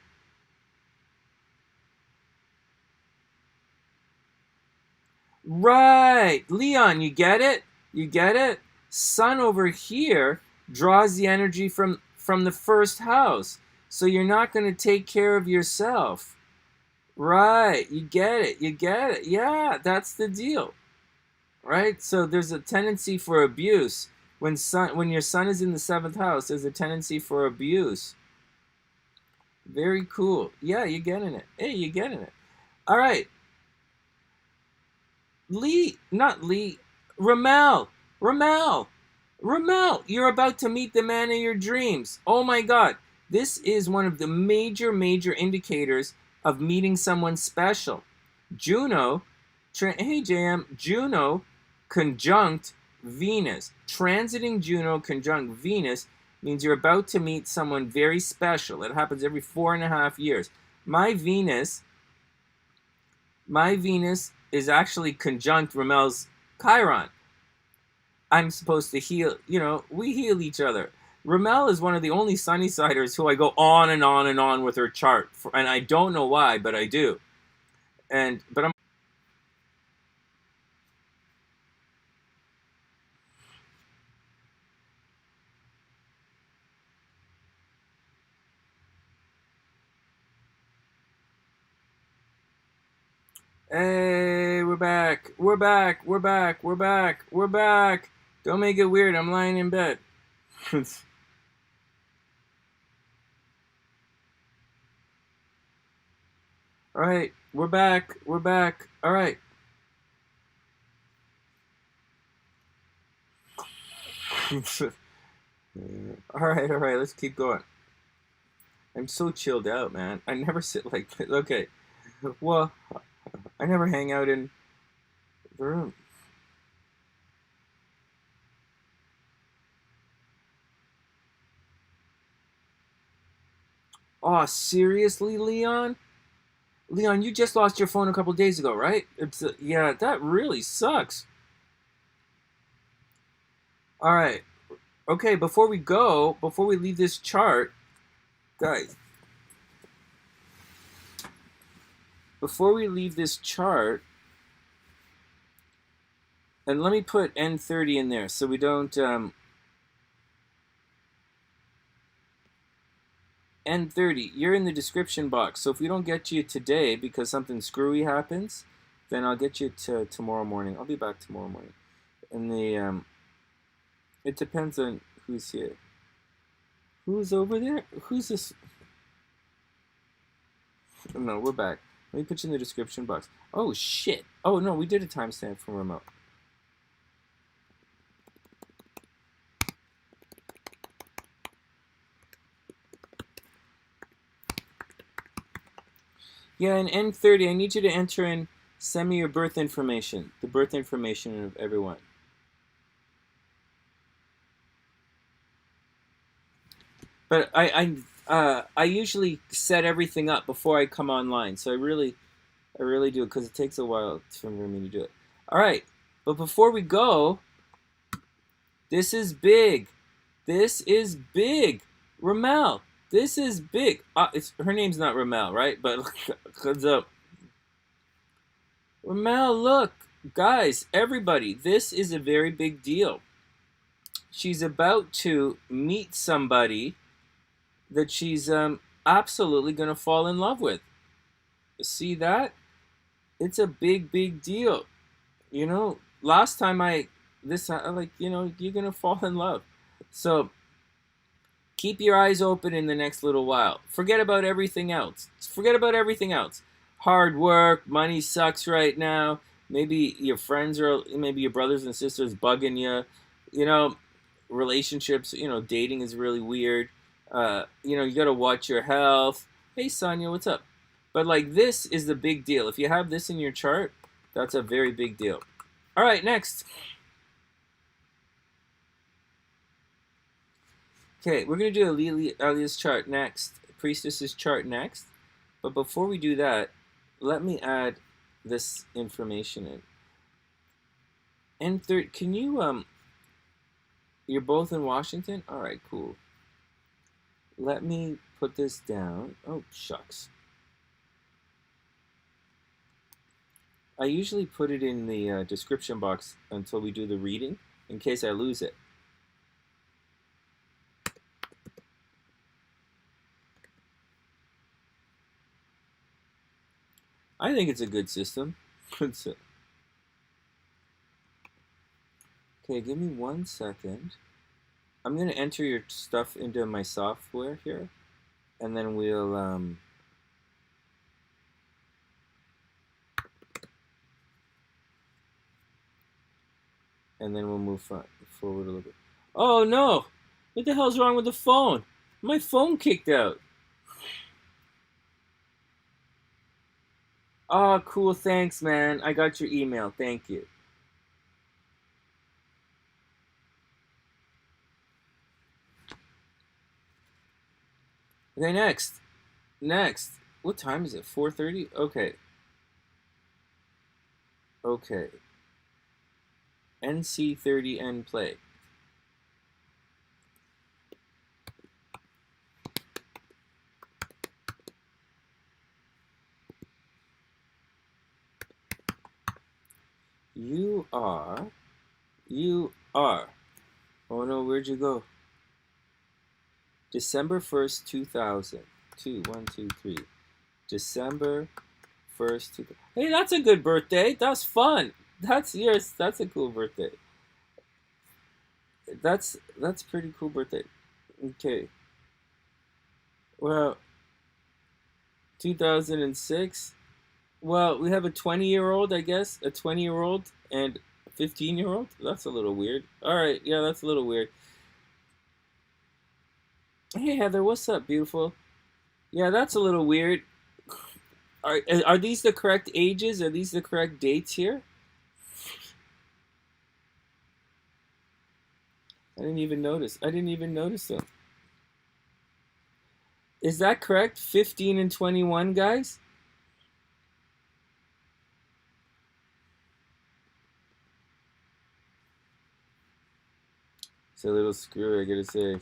Right, Leon, you get it? You get it? Sun over here draws the energy from the first house. So you're not going to take care of yourself. Right, you get it. You get it. Yeah, that's the deal. Right? So there's a tendency for abuse. When your sun is in the seventh house, there's a tendency for abuse. Very cool. Yeah, you're getting it. Hey, you're getting it. All right. Ramel, you're about to meet the man of your dreams. Oh my God. This is one of the major indicators of meeting someone special. Juno, hey JM, Juno conjunct Venus. Transiting Juno conjunct Venus means you're about to meet someone very special. It happens every 4.5 years. My Venus is actually conjunct Ramel's Chiron. I'm supposed to heal, we heal each other. Ramel is one of the only Sunnysiders who I go on and on and on with her chart. And I don't know why, but I do. But I'm... Hey, we're back. Don't make it weird. I'm lying in bed. All right, we're back. All right. All right, let's keep going. I'm so chilled out, man. I never sit like this. Okay. Well, I never hang out in the room. Oh, seriously, Leon? Leon, you just lost your phone a couple days ago, right? Yeah, that really sucks. All right. Okay, before we leave this chart, guys, before we leave this chart, and let me put N30 in there so we don't, N30, you're in the description box. So if we don't get you today because something screwy happens, then I'll get you to tomorrow morning. I'll be back tomorrow morning. And it depends on who's here. Who's over there? Who's this? No, we're back. Let me put you in the description box. Oh, shit. Oh, no, we did a timestamp from Ramel. Yeah, in N30, I need you to enter in, send me your birth information, the birth information of everyone. But I usually set everything up before I come online, so I really do it because it takes a while for me to do it. All right, but before we go, this is big. This is big. Ramel, this is big. Her name's not Ramel, right? But heads up. Ramel, look. Guys, everybody, this is a very big deal. She's about to meet somebody that she's absolutely going to fall in love with. See that? It's a big, big deal. You know, last time you're going to fall in love. So keep your eyes open in the next little while. Forget about everything else. Forget about everything else. Hard work, money sucks right now. Maybe your friends maybe your brothers and sisters bugging you. You know, relationships, dating is really weird. You got to watch your health. Hey, Sonia, what's up? But like this is the big deal. If you have this in your chart, that's a very big deal. All right, next. Okay, we're going to do Alia's chart next, Priestess's chart next. But before we do that, let me add this information in. And third, can you, you're both in Washington? All right, cool. Let me put this down. Oh, shucks. I usually put it in the description box until we do the reading, in case I lose it. I think it's a good system. Okay, give me 1 second. I'm going to enter your stuff into my software here, and then we'll... and then we'll move forward a little bit. Oh, no! What the hell's wrong with the phone? My phone kicked out. Oh, cool. Thanks, man. I got your email. Thank you. Okay, next. What time is it? 4:30? Okay. NC30N play. You are. Oh no, where'd you go? December 1st, 2000. 1, 2, 3. December 1st, 2000. Hey, that's a good birthday. That's fun. That's yours. That's a cool birthday. That's pretty cool birthday. Okay. Well, 2006. Well, we have a 20-year-old, I guess. A 20-year-old and a 15-year-old. That's a little weird. All right. Yeah, that's a little weird. Hey, Heather. What's up, beautiful? Yeah, that's a little weird. Are these the correct ages? Are these the correct dates here? I didn't even notice them. Is that correct? 15 and 21, guys? It's a little screwy, I gotta say.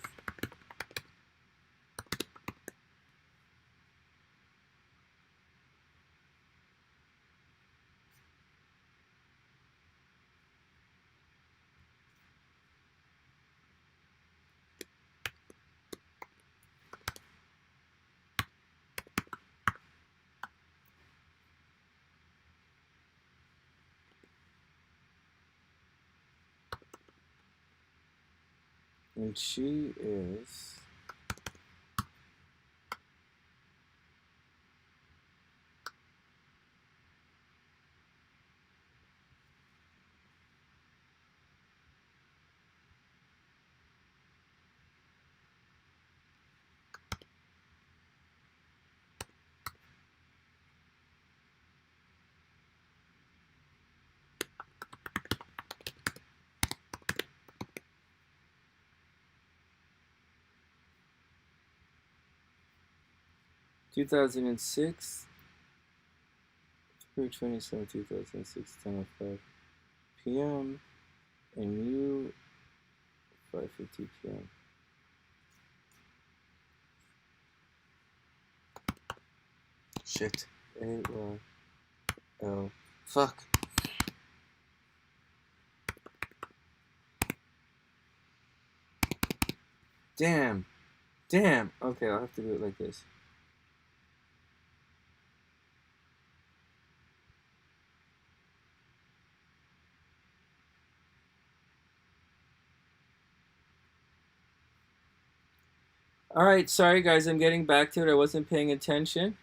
And she is... 2006, February 27, 2006, 10:05 p.m. and you 5:50 p.m. Shit. A-Y-L. Fuck. Damn. Damn. Okay, I'll have to do it like this. Alright, sorry guys, I'm getting back to it. I wasn't paying attention.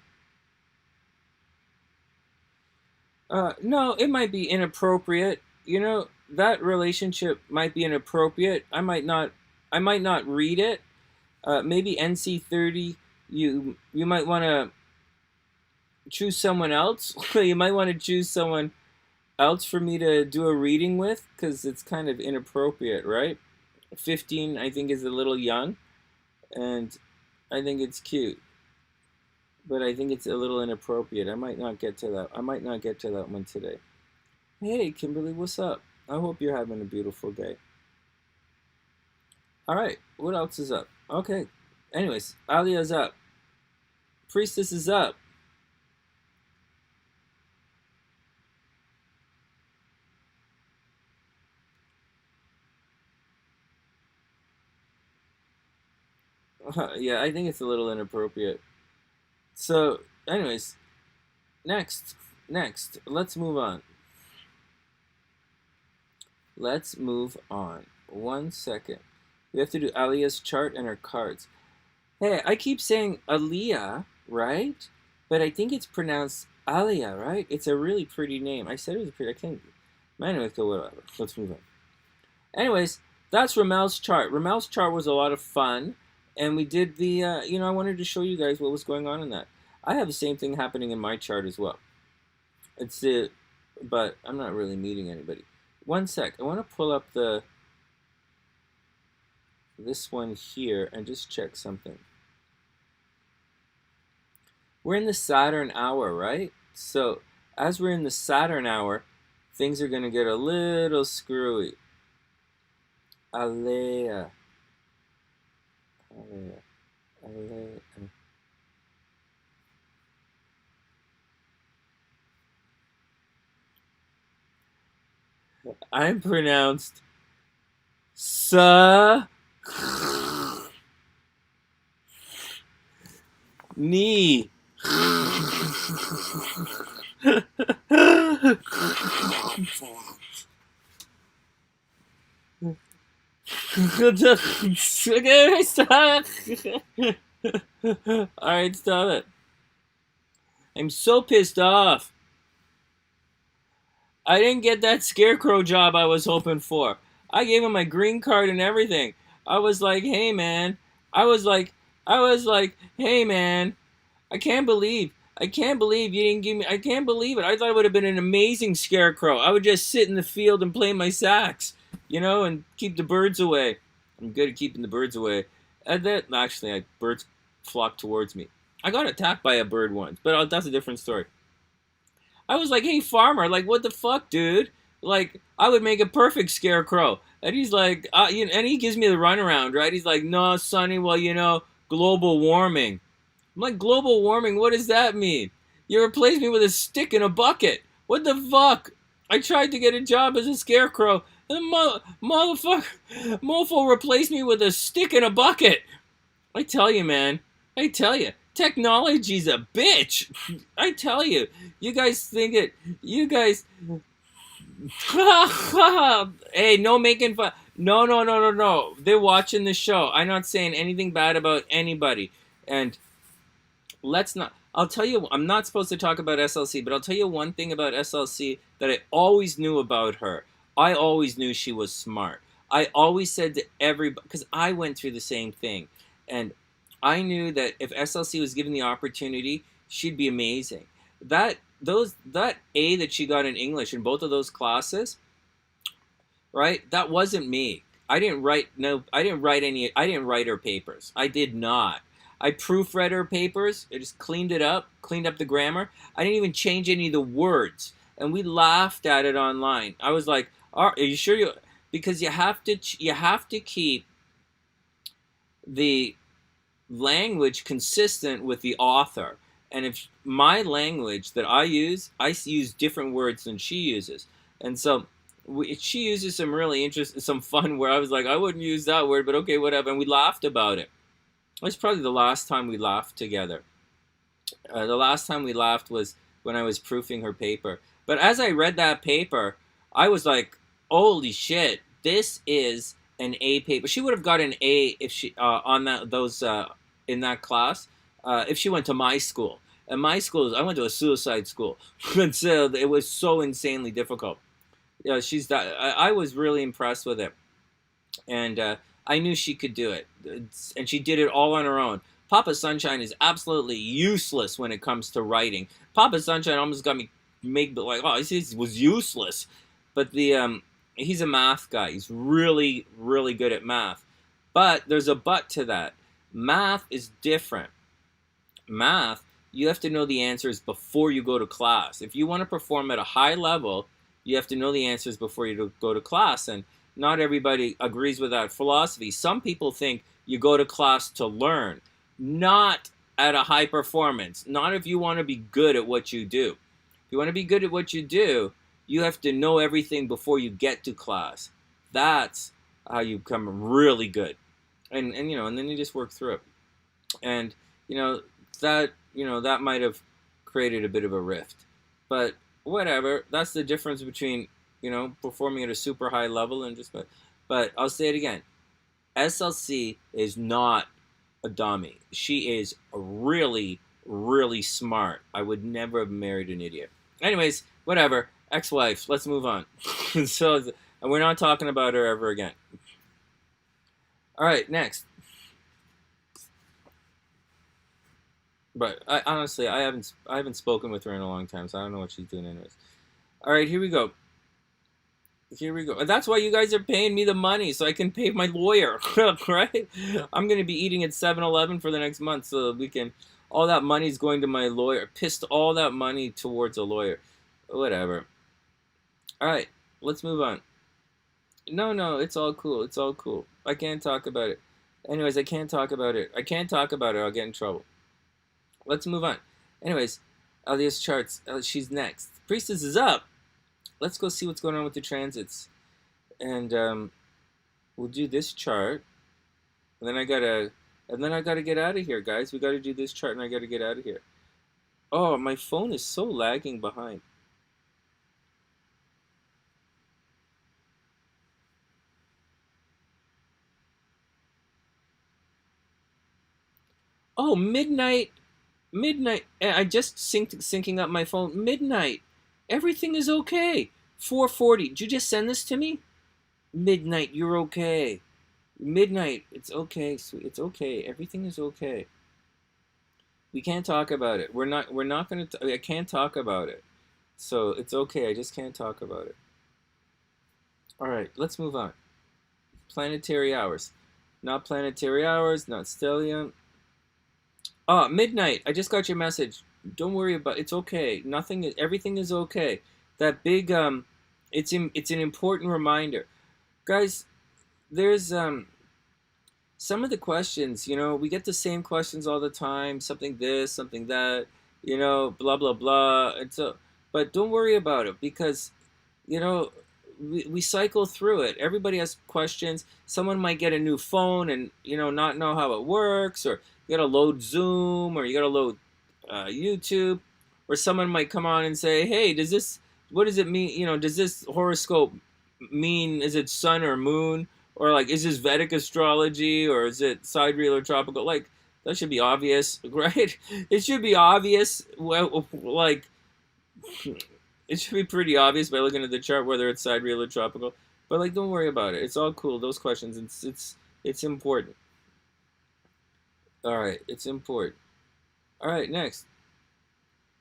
No, it might be inappropriate. You know, that relationship might be inappropriate. I might not read it. Maybe NC-30, you might want to choose someone else. You might want to choose someone else for me to do a reading with, because it's kind of inappropriate, right? 15, I think, is a little young, and I think it's cute, but I think it's a little inappropriate. I might not get to that. I might not get to that one today. Hey, Kimberly, what's up? I hope you're having a beautiful day. All right, what else is up? Okay, anyways, Alia's up. Priestess is up. Yeah, I think it's a little inappropriate. So, anyways, next, let's move on. Let's move on. 1 second. We have to do Alia's chart and her cards. Hey, I keep saying Alia, right? But I think it's pronounced Alia, right? It's a really pretty name. I said it was pretty. I can't. Anyways, go whatever. Let's move on. Anyways, that's Ramel's chart. Ramel's chart was a lot of fun. And we did the, I wanted to show you guys what was going on in that. I have the same thing happening in my chart as well. It's but I'm not really meeting anybody. 1 sec. I want to pull up this one here and just check something. We're in the Saturn hour, right? So as we're in the Saturn hour, things are going to get a little screwy. Alea. I'm pronounced Ni. Okay, stop. Alright, stop it. I'm so pissed off. I didn't get that scarecrow job I was hoping for. I gave him my green card and everything. I was like, hey man. I was like, hey man. I can't believe you didn't give me. I can't believe it. I thought it would have been an amazing scarecrow. I would just sit in the field and play my sax, and keep the birds away. I'm good at keeping the birds away. And that actually, birds flock towards me. I got attacked by a bird once, but that's a different story. I was like, hey, farmer, like, what the fuck, dude? Like, I would make a perfect scarecrow. And he's like, and he gives me the runaround, right? He's like, no, Sonny, well, global warming. I'm like, global warming, what does that mean? You replaced me with a stick in a bucket. What the fuck? I tried to get a job as a scarecrow, and the mofo replaced me with a stick in a bucket. I tell you, man. I tell you. Technology's a bitch. I tell you. You guys think it. You guys. Hey, no making fun. No. They're watching the show. I'm not saying anything bad about anybody. And let's not. I'll tell you, I'm not supposed to talk about SLC, but I'll tell you one thing about SLC that I always knew about her. I always knew she was smart. I always said to everybody, because I went through the same thing. And I knew that if SLC was given the opportunity, she'd be amazing. That A that she got in English in both of those classes, right? That wasn't me. I didn't write her papers. I did not. I proofread her papers. I just cleaned up the grammar. I didn't even change any of the words. And we laughed at it online. I was like, are you sure because you have to keep the language consistent with the author. And if my language that I use different words than she uses. And so she uses some really interesting, some fun where I was like, I wouldn't use that word, but okay, whatever. And we laughed about it. It was probably the last time we laughed together. The last time we laughed was when I was proofing her paper. But as I read that paper, I was like, holy shit, this is an A paper. She would have got an A if she in that class if she went to my school. And my school, I went to a suicide school, and so it was so insanely difficult. I was really impressed with it, and I knew she could do it, and she did it all on her own. Papa Sunshine is absolutely useless when it comes to writing. Papa Sunshine almost got me like, oh, this was useless, but he's a math guy. He's really, really good at math. But there's a but to that. Math is different. Math, you have to know the answers before you go to class. If you want to perform at a high level, you have to know the answers before you go to class. And not everybody agrees with that philosophy. Some people think you go to class to learn, not at a high performance. Not if you want to be good at what you do. If you want to be good at what you do, you have to know everything before you get to class. That's how you become really good. And then you just work through it. And that might have created a bit of a rift. But whatever, that's the difference between performing at a super high level and just. But I'll say it again, SLC is not a dummy. She is really, really smart. I would never have married an idiot. Anyways, whatever. Ex-wife. Let's move on. And we're not talking about her ever again. All right, next. But honestly, I haven't spoken with her in a long time, so I don't know what she's doing anyways. All right, here we go. And that's why you guys are paying me the money, so I can pay my lawyer, right? I'm going to be eating at 7-Eleven for the next month, so we can. All that money's going to my lawyer. Pissed all that money towards a lawyer. Whatever. All right, let's move on. No, it's all cool. It's all cool. I can't talk about it. Anyways, I can't talk about it. I'll get in trouble. Let's move on. Anyways, Alia's charts. She's next. Priestess is up. Let's go see what's going on with the transits. And we'll do this chart. And then I gotta get out of here, guys. We gotta do this chart and I gotta get out of here. Oh, my phone is so lagging behind. Oh, midnight. I just syncing up my phone. Midnight. Everything is okay. 4:40. Did you just send this to me? Midnight, you're okay. Midnight, it's okay, sweet. It's okay. Everything is okay. We can't talk about it. We're not going to. I can't talk about it. So it's okay. I just can't talk about it. All right, let's move on. Planetary hours. Not planetary hours, not stellium. Midnight. I just got your message. Don't worry about it's okay. Everything is okay. That big it's an important reminder. Guys, there's some of the questions, we get the same questions all the time, something this, something that, blah blah blah. And so but don't worry about it because you know we cycle through it. Everybody has questions. Someone might get a new phone and not know how it works, or you gotta load Zoom, or you gotta load YouTube, or someone might come on and say, hey, what does it mean? Does this horoscope mean, is it sun or moon, or like is this Vedic astrology, or is it sidereal or tropical? Like that should be obvious, right? It should be obvious. Well, like it should be pretty obvious by looking at the chart whether it's sidereal or tropical. But like, don't worry about it. It's all cool. Those questions, it's important. All right, it's important. All right, next.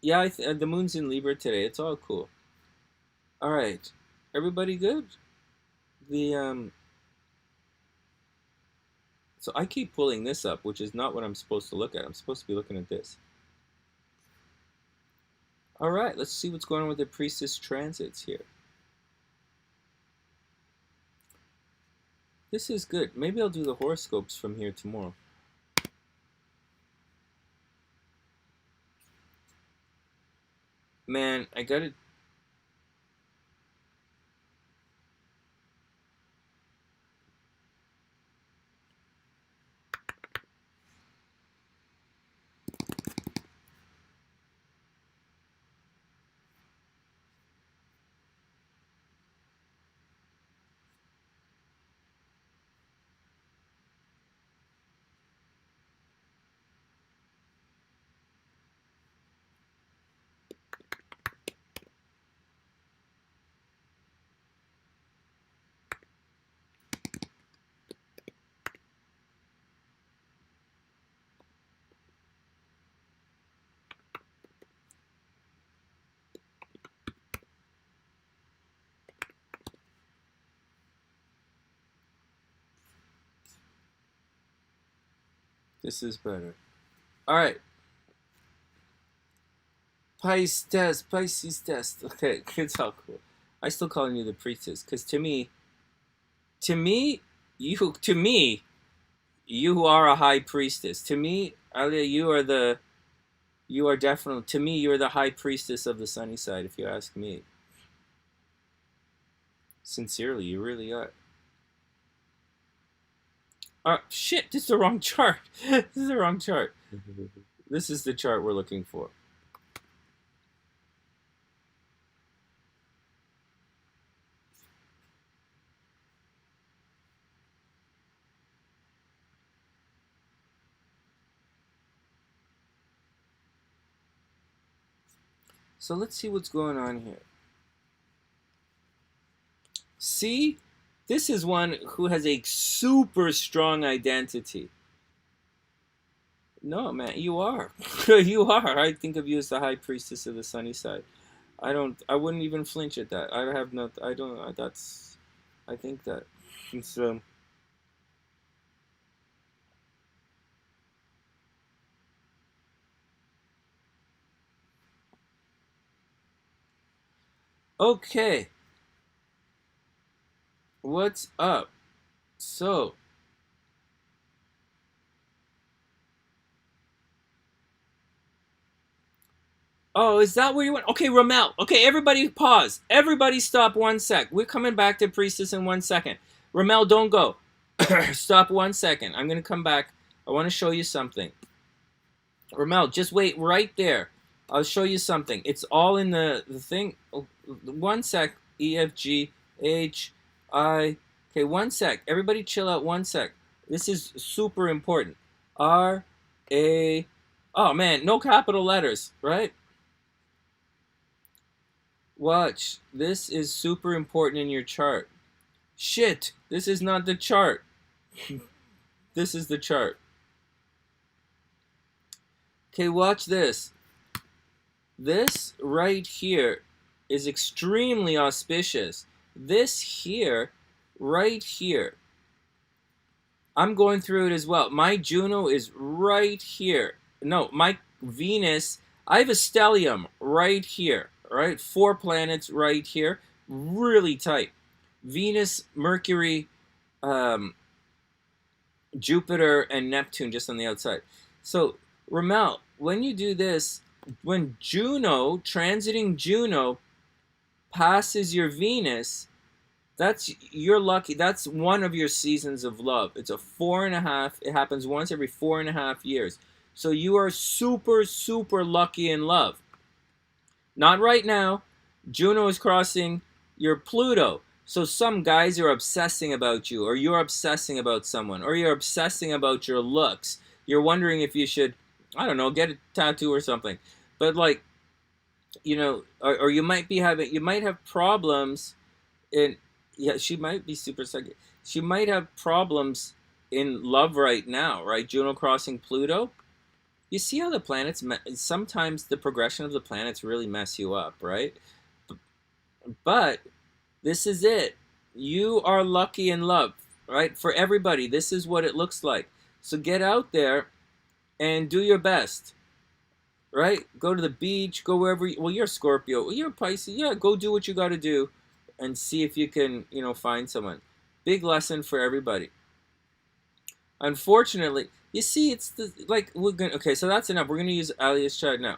Yeah, the moon's in Libra today. It's all cool. All right, everybody good? So I keep pulling this up, which is not what I'm supposed to look at. I'm supposed to be looking at this. All right, let's see what's going on with the priestess transits here. This is good. Maybe I'll do the horoscopes from here tomorrow. Man, I gotta... This is better. All right. Pisces test. Okay, it's all cool. I still calling you the priestess because to me, you are a high priestess. To me, Alia, you are definitely, to me, you are the high priestess of the sunny side. If you ask me, sincerely, you really are. Shit, this is the wrong chart. This is the wrong chart. This is the chart we're looking for. So let's see what's going on here. See? This is one who has a super strong identity. No, man, you are. You are. I think of you as the high priestess of the sunny side. I wouldn't even flinch at that. I think that. It's, okay. What's up? So, oh, is that where you went? Okay, Ramel. Okay, everybody pause. Everybody stop 1 sec. We're coming back to priestess in 1 second. Ramel, don't go. Stop 1 second. I'm going to come back. I want to show you something. Ramel, just wait right there. I'll show you something. It's all in the thing. 1 sec. E, F, G, H, I. Okay, 1 sec. Everybody chill out 1 sec. This is super important. R, A. Oh, man, no capital letters, right? Watch. This is super important in your chart. Shit, this is not the chart. This is the chart. Okay, watch this. This right here is extremely auspicious. This here, right here. I'm going through it as well. My Juno is right here. no, my Venus, I have a stellium right here, right? 4 planets right here, really tight. Venus, Mercury, um, Jupiter, and Neptune just on the outside. So, Ramel, when you do this, when Juno, transiting Juno, passes your Venus, you're lucky. That's one of your seasons of love. It's a 4.5. It happens once every 4.5 years. So you are super, super lucky in love. Not right now. Juno is crossing your Pluto. So some guys are obsessing about you, or you're obsessing about someone, or you're obsessing about your looks. You're wondering if you should, I don't know, get a tattoo or something. But like, or you might have problems in, yeah, she might be super psychic. She might have problems in love right now, right? Juno crossing Pluto. You see how the planets, sometimes the progression of the planets really mess you up, right? But this is it. You are lucky in love, right? For everybody, this is what it looks like. So get out there and do your best, right? Go to the beach, go wherever. Well, you're a Scorpio. Well, you're a Pisces. Yeah, go do what you got to do and see if you can, find someone. Big lesson for everybody. Unfortunately, you see, it's okay, so that's enough. We're gonna use alias chat now.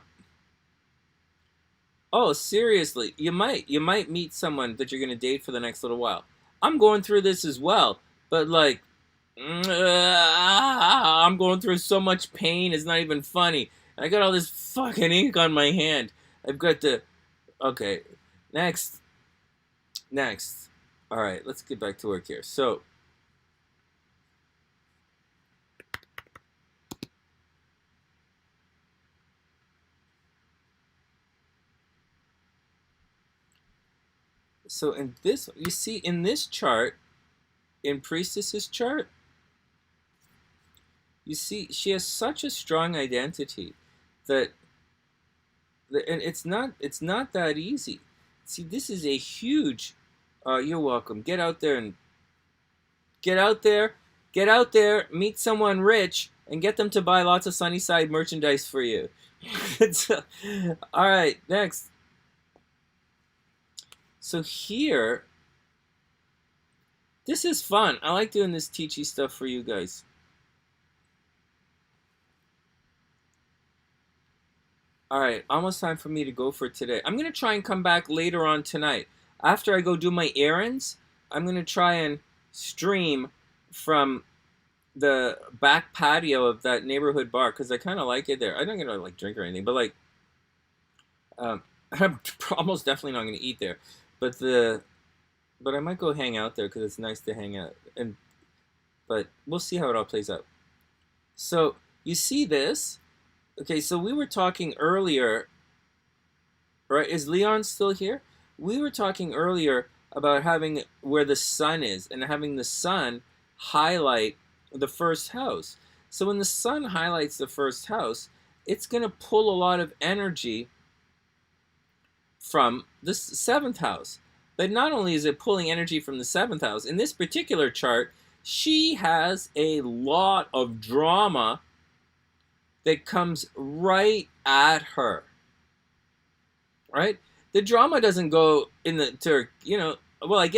Oh, seriously, you might meet someone that you're gonna date for the next little while. I'm going through this as well, but like, I'm going through so much pain. It's not even funny. I got all this fucking ink on my hand. I've got to. Okay, next. All right, let's get back to work here. So. So in this, you see in this chart, in Priestess's chart, you see she has such a strong identity that, and it's not that easy. See, this is a huge. You're welcome. Get out there and get out there, meet someone rich, and get them to buy lots of Sunnyside merchandise for you. All right, next. So here, this is fun. I like doing this teachy stuff for you guys. All right, almost time for me to go for today. I'm going to try and come back later on tonight. After I go do my errands, I'm going to try and stream from the back patio of that neighborhood bar because I kind of like it there. I'm not going to like drink or anything, but like, I'm almost definitely not going to eat there. But I might go hang out there because it's nice to hang out. But we'll see how it all plays out. So you see this. Okay, so we were talking earlier, right? Is Leon still here? We were talking earlier about having where the sun is and having the sun highlight the first house. So when the sun highlights the first house, it's going to pull a lot of energy from the 7th house. But not only is it pulling energy from the 7th house, in this particular chart, she has a lot of drama that comes right at her, right? The drama doesn't go well, like,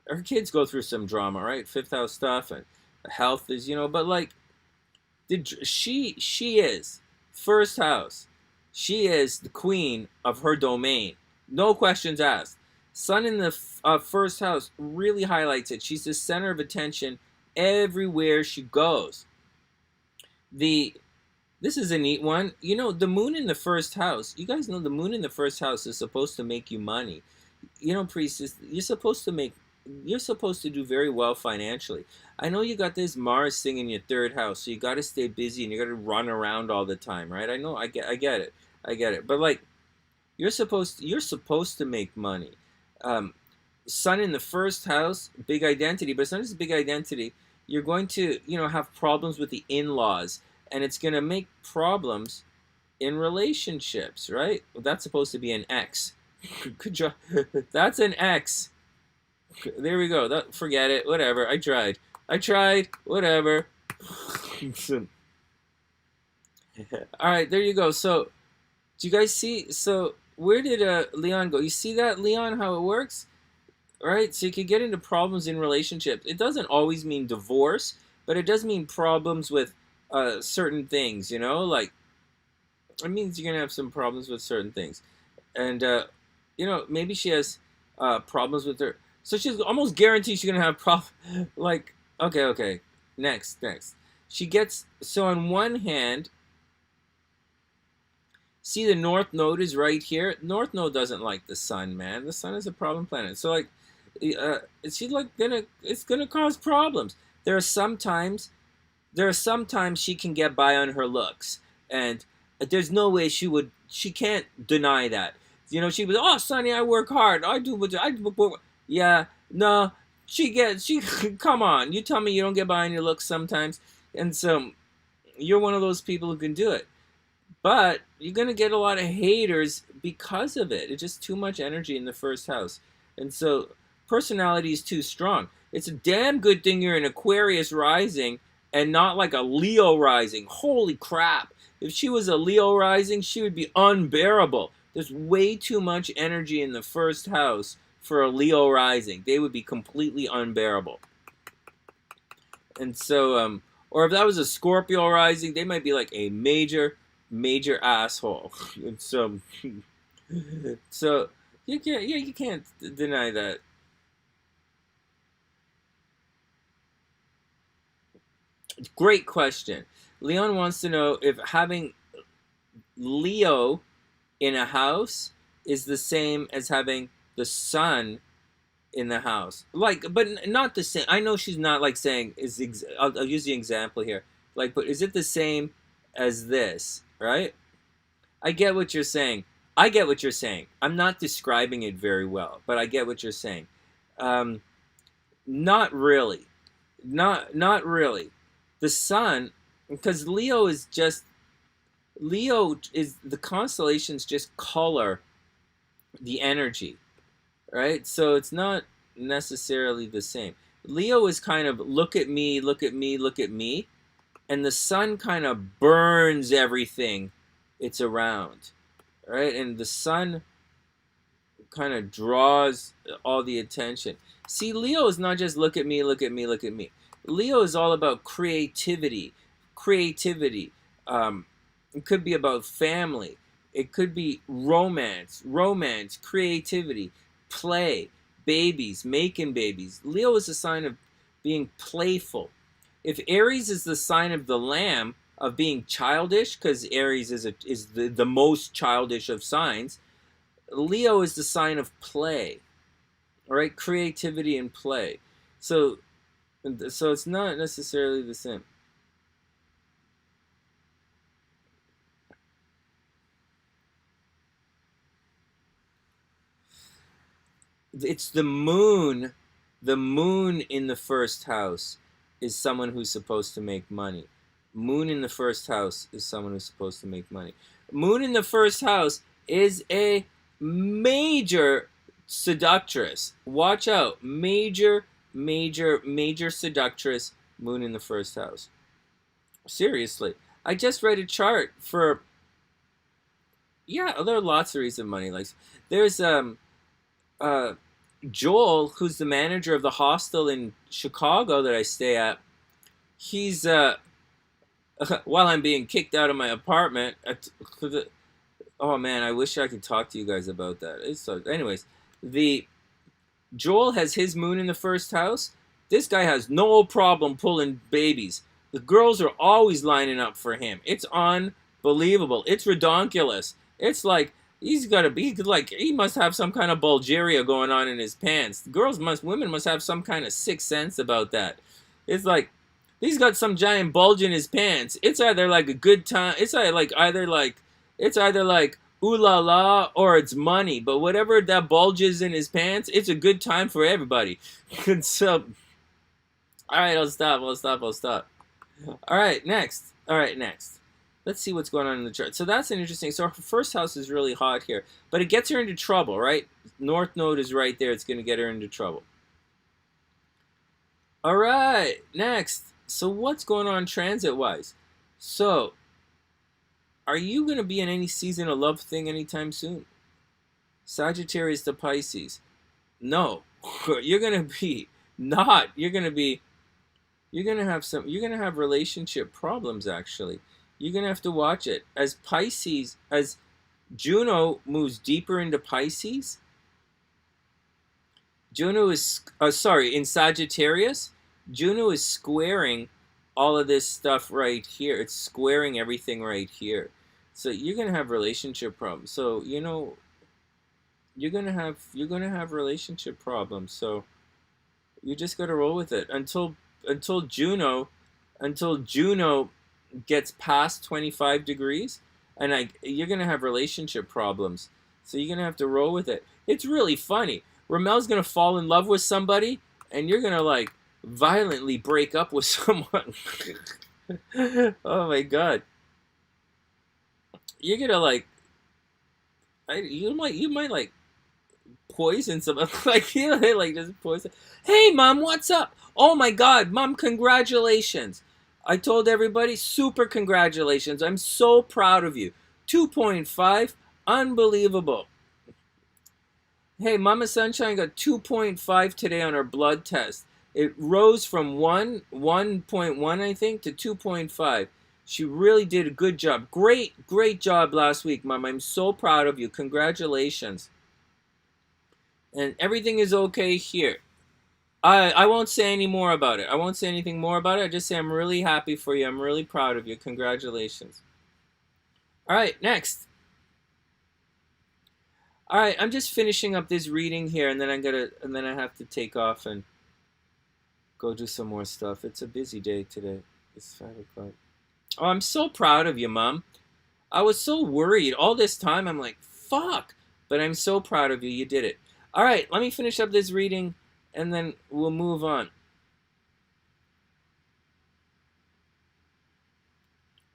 her kids go through some drama, right? 5th house stuff and health is, but like, she is 1st house. She is the queen of her domain. No questions asked. Sun in the 1st house really highlights it. She's the center of attention everywhere she goes. This is a neat one. The moon in the 1st house. You guys know the moon in the 1st house is supposed to make you money. Priestess, you're supposed to do very well financially. I know you got this Mars thing in your 3rd house, so you got to stay busy and you got to run around all the time, right? I know, I get it. But like, you're supposed to make money. Sun in the 1st house, big identity, but it's not just a big identity. You're going to, have problems with the in-laws, and it's going to make problems in relationships, right? Well, that's supposed to be an X. Good job. That's an X. There we go. Forget it. Whatever. I tried. Whatever. All right, there you go. So, do you guys see? So, where did Leon go? You see that, Leon, how it works? Right? So you can get into problems in relationships. It doesn't always mean divorce, but it does mean problems with certain things, you know? Like, it means you're going to have some problems with certain things. And, you know, maybe she has problems with her. So she's almost guaranteed she's going to have problems. Like, okay. Next. She gets, so on one hand, see the North Node is right here. North Node doesn't like the Sun, man. The Sun is a problem planet. So, like, she's like it's gonna cause problems. There are sometimes she can get by on her looks, and there's no way she can't deny that. You know, she was, oh, Sonny, I work hard. I do what I do. Yeah, no, she come on. You tell me you don't get by on your looks sometimes, and so you're one of those people who can do it. But you're gonna get a lot of haters because of it. It's just too much energy in the first house, and so personality is too strong. It's a damn good thing you're an Aquarius rising and not like a Leo rising. Holy crap! If she was a Leo rising, she would be unbearable. There's way too much energy in the first house for a Leo rising. They would be completely unbearable. And so, or if that was a Scorpio rising, they might be like a major asshole. And so, so you can't deny that. Great question. Leon wants to know if having Leo in a house is the same as having the Sun in the house. Like, but not the same. I know she's not like saying I'll use the example here. Like, but is it the same as this? Right? I get what you're saying. I'm not describing it very well, but I get what you're saying. Not really. Not really. The Sun, because Leo is the constellations just color the energy, right? So it's not necessarily the same. Leo is kind of look at me, and the Sun kind of burns everything it's around, right? And the Sun kind of draws all the attention. See, Leo is not just look at me. Leo is all about creativity. It could be about family. It could be romance, creativity, play, babies, making babies. Leo is a sign of being playful. If Aries is the sign of the lamb, of being childish, because Aries is the most childish of signs, Leo is the sign of play, all right? Creativity and play. So it's not necessarily the same. It's the moon. The moon in the first house is someone who's supposed to make money. Moon in the first house is someone who's supposed to make money. Moon in the first house is a major seductress. Watch out. Major seductress. Moon in the first house. Seriously. I just read a chart for... Yeah, there are lots of reasons money likes. There's Joel, who's the manager of the hostel in Chicago that I stay at. He's while I'm being kicked out of my apartment. Oh man, I wish I could talk to you guys about that. Anyways, the Joel has his moon in the first house. This guy has no problem pulling babies. The girls are always lining up for him. It's unbelievable. It's redonkulous. It's like he must have some kind of Bulgaria going on in his pants. Women must have some kind of sixth sense about that. It's like he's got some giant bulge in his pants. It's either like a good time. It's either like ooh la la or it's money. But whatever that bulge is in his pants, it's a good time for everybody. And so, all right, I'll stop. All right, next. Let's see what's going on in the chart. So that's an interesting... So her first house is really hot here. But it gets her into trouble, right? North Node is right there. It's going to get her into trouble. All right, next. So what's going on transit-wise? So Are you going to be in any season of love thing anytime soon? Sagittarius to Pisces. No. You're going to be not. You're going to have relationship problems, actually. You're going to have to watch it. As Juno moves deeper into Pisces, Juno is, in Sagittarius, Juno is squaring all of this stuff right here. It's squaring everything right here. So you're going to have relationship problems. So, you're going to have relationship problems. So you just got to roll with it until Juno gets past 25 degrees, and you're going to have relationship problems. So you're going to have to roll with it. It's really funny. Ramel's going to fall in love with somebody, and you're going to, like, violently break up with someone. Oh, my God. You're going to, like, you might, like, poison someone. Like, just poison. Hey, Mom, what's up? Oh, my God, Mom, congratulations. I told everybody, super congratulations. I'm so proud of you. 2.5, unbelievable. Hey, Mama Sunshine got 2.5 today on her blood test. It rose from 1.1, I think, to 2.5. She really did a good job. Great job last week, Mom. I'm so proud of you. Congratulations. And everything is okay here. I won't say any more about it. I won't say anything more about it. I just say I'm really happy for you. I'm really proud of you. Congratulations. All right, next. All right, I'm just finishing up this reading here, and then I have to take off and go do some more stuff. It's a busy day today. It's 5 o'clock. Oh, I'm so proud of you, Mom. I was so worried all this time. I'm like, fuck. But I'm so proud of you. You did it. All right, let me finish up this reading, and then we'll move on.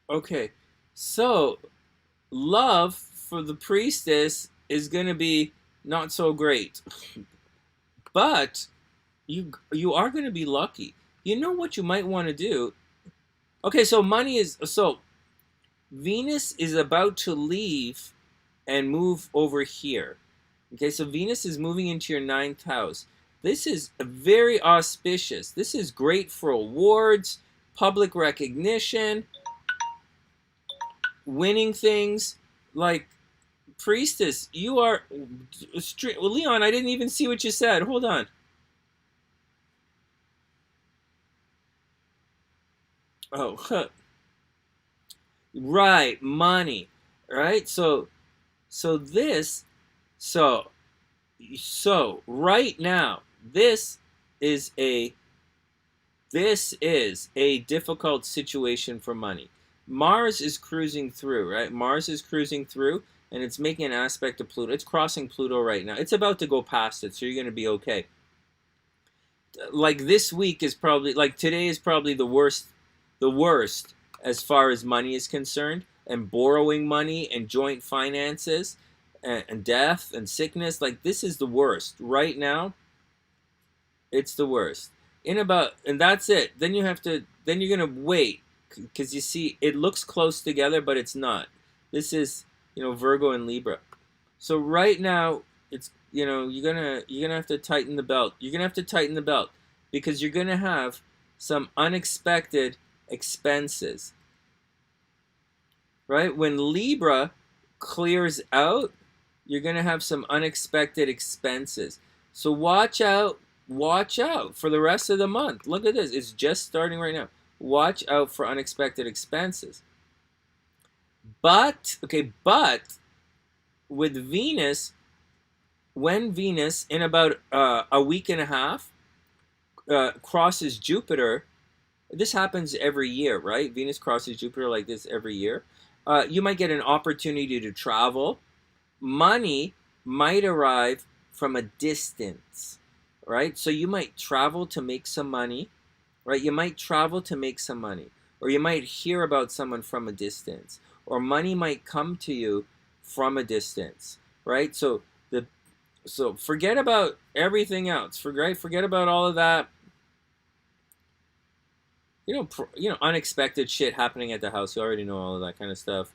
Okay, so love for the priestess is going to be not so great. But you are going to be lucky. You know what you might want to do? Okay, so Venus is about to leave and move over here. Okay, so Venus is moving into your 9th house. This is very auspicious. This is great for awards, public recognition, winning things. Like, priestess, you are... Well, Leon, I didn't even see what you said. Hold on. Oh, right, money. Right? So right now, this is a difficult situation for money. Mars is cruising through, right? Mars is cruising through, and it's making an aspect to Pluto. It's crossing Pluto right now. It's about to go past it, so you're going to be okay. Like, this week is probably, like, today is probably the worst as far as money is concerned, and borrowing money and joint finances and death and sickness. Like, this is the worst right now. It's the worst. And that's it. Then you're gonna wait, because you see it looks close together, but it's not. This is, Virgo and Libra. So right now, it's, you're gonna have to tighten the belt. You're gonna have to tighten the belt, because you're gonna have some unexpected expenses. Right? When Libra clears out, you're going to have some unexpected expenses. So watch out for the rest of the month. Look at this. It's just starting right now. Watch out for unexpected expenses. But with Venus, when Venus, in about a week and a half, crosses Jupiter, this happens every year, right? Venus crosses Jupiter like this every year. You might get an opportunity to travel. Money might arrive from a distance, right? So you might travel to make some money, right? You might travel to make some money. Or you might hear about someone from a distance. Or money might come to you from a distance, right? So forget about everything else. Forget about all of that. Unexpected shit happening at the house. You already know all of that kind of stuff.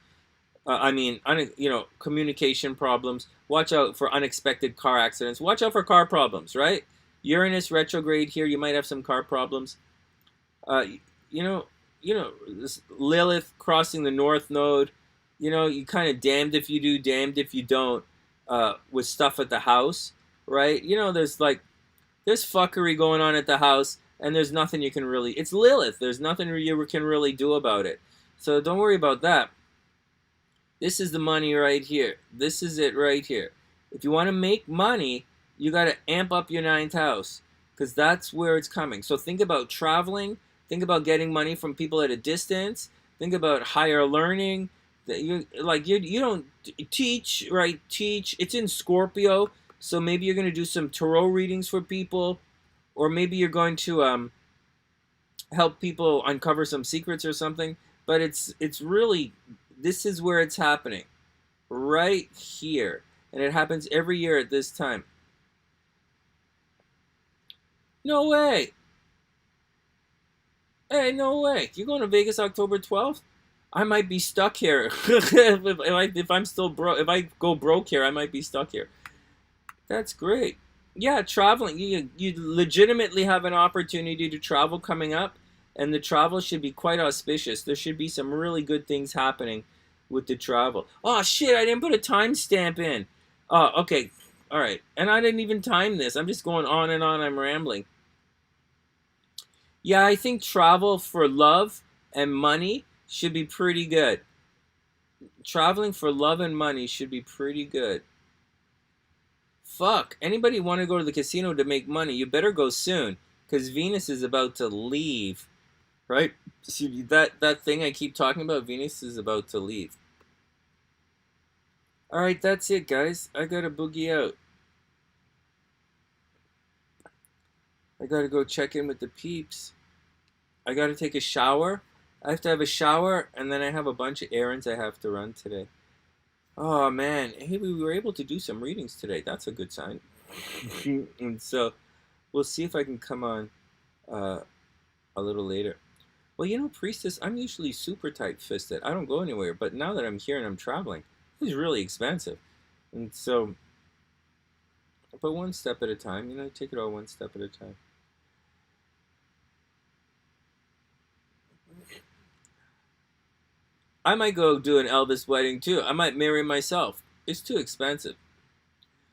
communication problems. Watch out for unexpected car accidents. Watch out for car problems, right? Uranus retrograde here, you might have some car problems. Uh, you know, this Lilith crossing the North Node. You kind of damned if you do, damned if you don't, with stuff at the house, right? There's fuckery going on at the house, and there's nothing you can really. It's Lilith. There's nothing you can really do about it. So don't worry about that. This is the money right here. This is it right here. If you want to make money, you got to amp up your ninth house, because that's where it's coming. So think about traveling. Think about getting money from people at a distance. Think about higher learning. You don't teach, right? Teach. It's in Scorpio, so maybe you're going to do some tarot readings for people, or maybe you're going to help people uncover some secrets or something. But it's really, this is where it's happening, right here, and it happens every year at this time. No way. Hey, no way. You're going to Vegas October 12th? I might be stuck here. if I'm still broke, if I go broke here, I might be stuck here. That's great. Yeah, traveling. You legitimately have an opportunity to travel coming up, and the travel should be quite auspicious. There should be some really good things happening with the travel. Oh, shit, I didn't put a timestamp in. Oh, okay. All right. And I didn't even time this. I'm just going on and on. I'm rambling. Yeah, I think travel for love and money should be pretty good. Traveling for love and money should be pretty good. Fuck. Anybody want to go to the casino to make money, you better go soon, because Venus is about to leave. Right? See, that thing I keep talking about, Venus is about to leave. Alright, that's it, guys. I gotta boogie out. I gotta go check in with the peeps. I gotta take a shower. I have to have a shower, and then I have a bunch of errands I have to run today. Oh, man. Hey, we were able to do some readings today. That's a good sign. And so, we'll see if I can come on a little later. Well, Priestess, I'm usually super tight-fisted. I don't go anywhere, but now that I'm here and I'm traveling, it's really expensive. And so, but one step at a time, take it all one step at a time. I might go do an Elvis wedding too. I might marry myself. It's too expensive.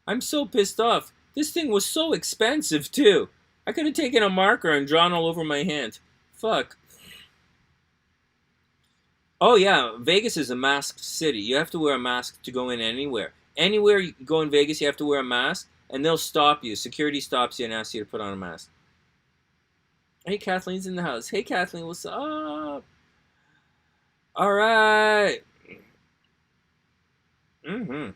I'm so pissed off. This thing was so expensive too. I could have taken a marker and drawn all over my hand. Fuck. Oh yeah, Vegas is a masked city. You have to wear a mask to go in anywhere. Anywhere you go in Vegas, you have to wear a mask, and they'll stop you. Security stops you and asks you to put on a mask. Hey, Kathleen's in the house. Hey, Kathleen, what's up? All right. All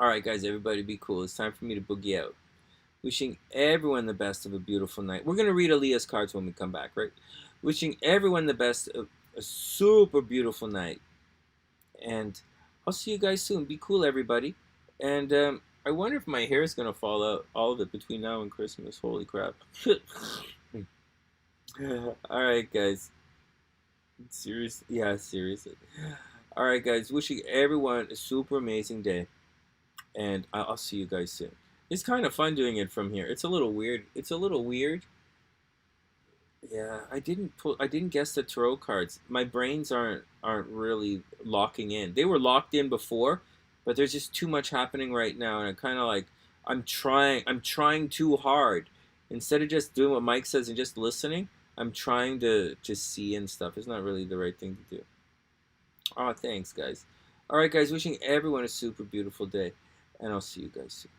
right, guys, everybody be cool. It's time for me to boogie out. Wishing everyone the best of a beautiful night. We're going to read Aaliyah's cards when we come back, right? Wishing everyone the best of a super beautiful night. And I'll see you guys soon. Be cool, everybody. And I wonder if my hair is going to fall out, all of it, between now and Christmas. Holy crap. All right, guys. Seriously? Yeah, seriously. All right, guys. Wishing everyone a super amazing day. And I'll see you guys soon. It's kind of fun doing it from here. It's a little weird. Yeah, I didn't guess the tarot cards. My brains aren't really locking in. They were locked in before, but there's just too much happening right now, and I'm trying too hard. Instead of just doing what Mike says and just listening, I'm trying to just see and stuff. It's not really the right thing to do. Oh, thanks, guys. All right, guys, wishing everyone a super beautiful day, and I'll see you guys soon.